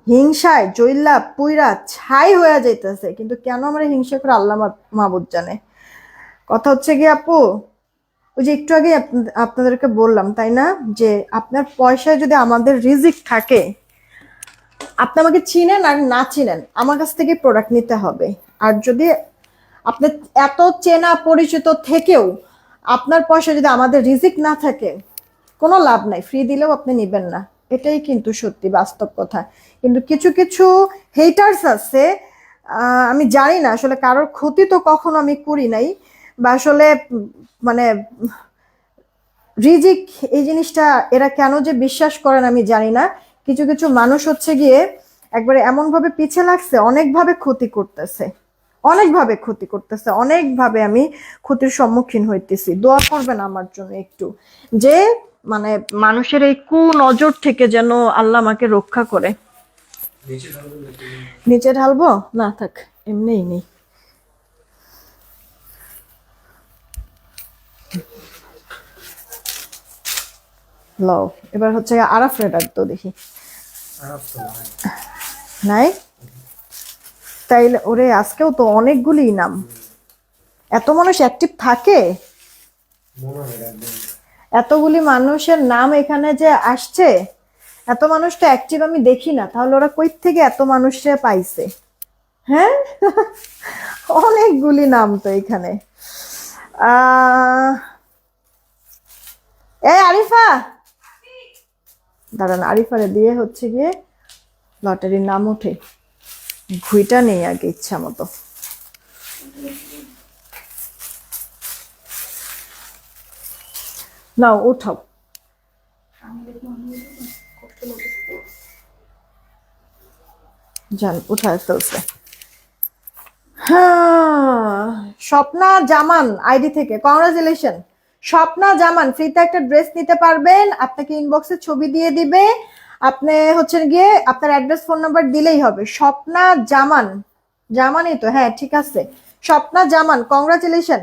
S1: হিংসায় জৈল্লা পুইরা ছাই হয়ে যাইতেছে, কিন্তু কেন আমরা হিংসা করে আল্লাহ মাবুদ জানে। কথা হচ্ছে কি আপু, ওই যে একটু আগে আপনাদেরকে বললাম তাই না, যে আপনার পয়সায় যদি আমাদের রিজিক থাকে, আপনি আমাকে চিনেন আর না চিনেন, আমার কাছ থেকে প্রোডাক্ট নিতে হবে। আর যদি আপনি এত চেনা পরিচিত থেকেও আপনার পয়সা যদি আমাদের রিজিক না থাকে, কোনো লাভ নাই, ফ্রি দিলেও আপনি নেবেন না। এটাই কিন্তু সত্যি বাস্তব কথা। কিন্তু কিছু কিছু হেটার্স আছে, আমি জানি না আসলে, কারোর ক্ষতি তো কখনো আমি করি নাই, বা আসলে মানে রিজিক এই জিনিসটা এরা কেন যে বিশ্বাস করেন আমি জানি না। কিছু কিছু মানুষ হচ্ছে গিয়ে একবারে এমন ভাবে পিছে লাগছে, অনেকভাবে ক্ষতি করতেছে, অনেকভাবে ক্ষতি করতেছে, অনেকভাবে আমি ক্ষতির সম্মুখীন হইতেছি। দোয়া করবেন আমার জন্য একটু, যে মানে মানুষের এই কুনজর থেকে যেন আল্লাহ আমাকে রক্ষা করে।
S2: নিচে ঢালবো নাকি?
S1: নিচে ঢালবো না, থাক, এমনিই নেই। লও, এবার হচ্ছে আরাফ রেডার তো দেখি
S2: খারাপ তো নয়।
S1: নাই, তাইলে ওরে আজকেও তো অনেকগুলি নাম। এত মানুষ অ্যাক্টিভ থাকে,
S2: মনে হয় রাখবেন।
S1: এতগুলি মানুষের নাম এখানে যে আসছে, এত মানুষ তো অ্যাক্টিভ আমি দেখি না, তাহলে ওরা কই থেকে এত মানুষে পাইছে? হ্যাঁ, অনেকগুলি নাম তো এখানে। এই আরিফা, দাঁড়ান, আরিফারে দিয়ে হচ্ছে গিয়ে লটারির নাম ওঠে, ঘুইটা নেই আগে ইচ্ছা মতো। নাও উঠাও, যান উঠায় ফেলছে। হ্যাঁ, স্বপ্না জামান আইডি থেকে কংগ্রাচুলেশন। স্বপ্না জামান ফ্রিতে একটা ড্রেস নিতে পারবেন, আপনাকে ইনবক্সে ছবি দিয়ে দিবে, আপনি হচ্ছে গিয়ে আপনার অ্যাড্রেস ফোন নাম্বার দিলেই হবে। স্বপ্না জামান, জামানই তো, হ্যাঁ ঠিক আছে, স্বপ্না জামান কংগ্রাচুলেশন।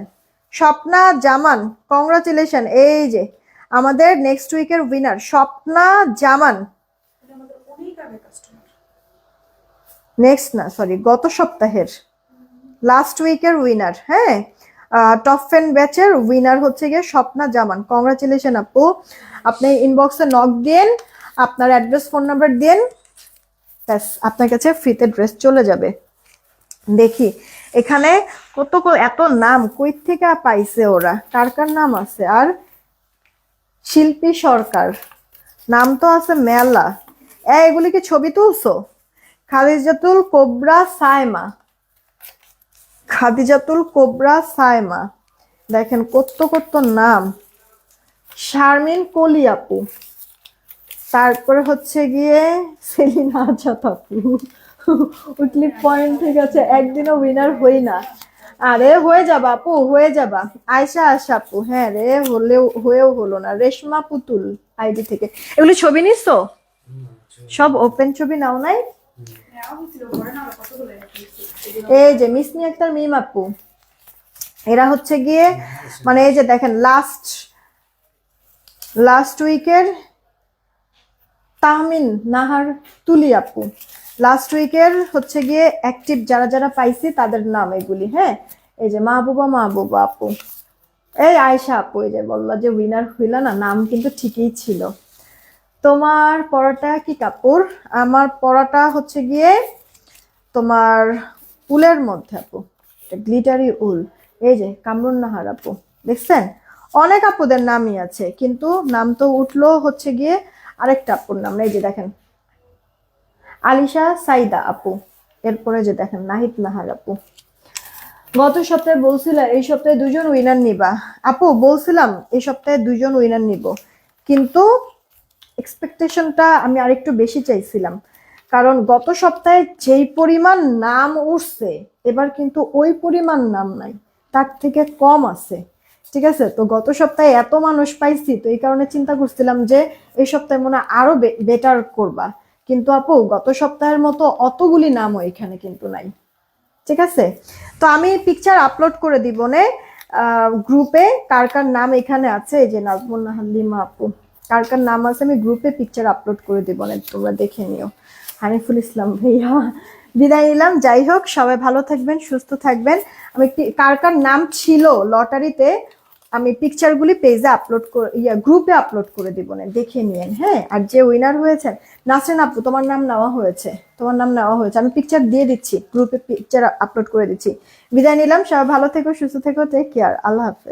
S1: স্বপ্না জামান কংগ্রাচুলেশন, এই যে আমাদের নেক্সট উইকের উইনার স্বপ্না জামান।
S3: এটা আমাদের অনেক আগে কাস্টমার।
S1: নেক্সট না, সরি, গত সপ্তাহের লাস্ট উইকের উইনার। হ্যাঁ, টপ 10 ব্যাচের উইনার হচ্ছে গিয়ে স্বপ্না জামান। কংগ্রাচুলেশন আপু, আপনি ইনবক্সে নক দেন, আপনার অ্যাড্রেস ফোন নাম্বার দেন, ব্যাস আপনার কাছে ফ্রিতে ড্রেস চলে যাবে। দেখি এখানে কত এত নাম কই থেকে পাইছে ওরা, কার কার নাম আছে। আর শিল্পী সরকার নাম তো আছে মেলা। এগুলি কি ছবি তুলছো? খাদিজাতুল কোবরা সায়মা, খাদিজাতুল কোবরা সায়মা, দেখেন কত কত নাম। শারমিন কলি আপু, তারপরে হচ্ছে গিয়ে সেলিনা আজাদ আপু। উইকলি পয়েন্ট ঠিক আছে, একদিনও উইনার হই না। আরে হয়ে যাবা আপু, হয়ে যাবা। আয়শা আশা আপু, হ্যাঁ রে, হলেও হয়েও হলো না। রেশমা পুতুল আইডি থেকে, এগুলি ছবি নিছো? সব ওপেন ছবি নাও নাই?
S3: নেওয়া হয়েছিল, ঘরে না কতগুলো রেখেছি।
S1: এই যে মিসমি আক্তার মিম আপু, এরা হচ্ছে গিয়ে মানে এই যে দেখেন লাস্ট উইকের তাহমিন নাহার তুলি আপু, লাস্ট উইকের হচ্ছে গিয়ে অ্যাক্টিভ যারা যারা পাইছি তাদের নাম এগুলি। হ্যাঁ, এই যে মাহবুবা আপু, এই আয়শা আপু, এই যে বললো যে উইনার হইল না, নাম কিন্তু ঠিকই ছিল। তোমার পরাটা কি কাপড়? আমার পরাটা হচ্ছে গিয়ে তোমার উলের মধ্যে আপু, গ্লিটারি উল। এই যে কামরুন নাহার আপু, দেখছেন অনেক আপুদের নামই আছে, কিন্তু নাম তো উঠলো হচ্ছে গিয়ে আরেকটা আপুর নাম। এই যে দেখেন আলিশা সাইদা আপু, এরপরে যে দেখেন নাহিদ নাহার আপু। গত সপ্তাহে বলছিলাম এই সপ্তাহে 2জন উইনার নিবা আপু, বলছিলাম এই সপ্তাহে 2জন উইনার নিব, কিন্তু এক্সপেকটেশনটা আমি আরেকটু বেশি চাইছিলাম, কারণ গত সপ্তাহে যেই পরিমাণ নাম উঠছে এবার কিন্তু ওই পরিমাণ নাম নাই, তার থেকে কম আছে। ঠিক আছে, তো গত সপ্তাহে এত মানুষ পাইছি, তো এই কারণে চিন্তা করছিলাম যে এই সপ্তাহে মনে হয় আরো বেটার করবা, কিন্তু আপু গত সপ্তাহের মতো অতগুলি নামও এখানে কিন্তু নাই, ঠিক আছে? তো আমি পিকচার আপলোড করে দিব নে গ্রুপে, কার কার নাম এখানে আছে, এই যে নাজমুন নাহার লিমা আপু, কার কার নাম আছে আমি গ্রুপে পিকচার আপলোড করে দিব না, তোমরা দেখে নিও। হানিফুল ইসলাম ভাইয়া, বিদায় নিলাম। যাই হোক, সবাই ভালো থাকবেন, সুস্থ থাকবেন। আমি কার কার নাম ছিল লটারিতে আমি পিকচারগুলি পেজে আপলোড করে গ্রুপে আপলোড করে দিব না, দেখে নিয়েন। হ্যাঁ, আর যে উইনার হয়েছেন নাসরিন আপু, তোমার নাম নেওয়া হয়েছে, তোমার নাম নেওয়া হয়েছে, আমি পিকচার দিয়ে দিচ্ছি, গ্রুপে পিকচার আপলোড করে দিচ্ছি। বিদায় নিলাম, সবাই ভালো থেকো, সুস্থ থেকো, টেক কেয়ার, আল্লাহ হাফেজ।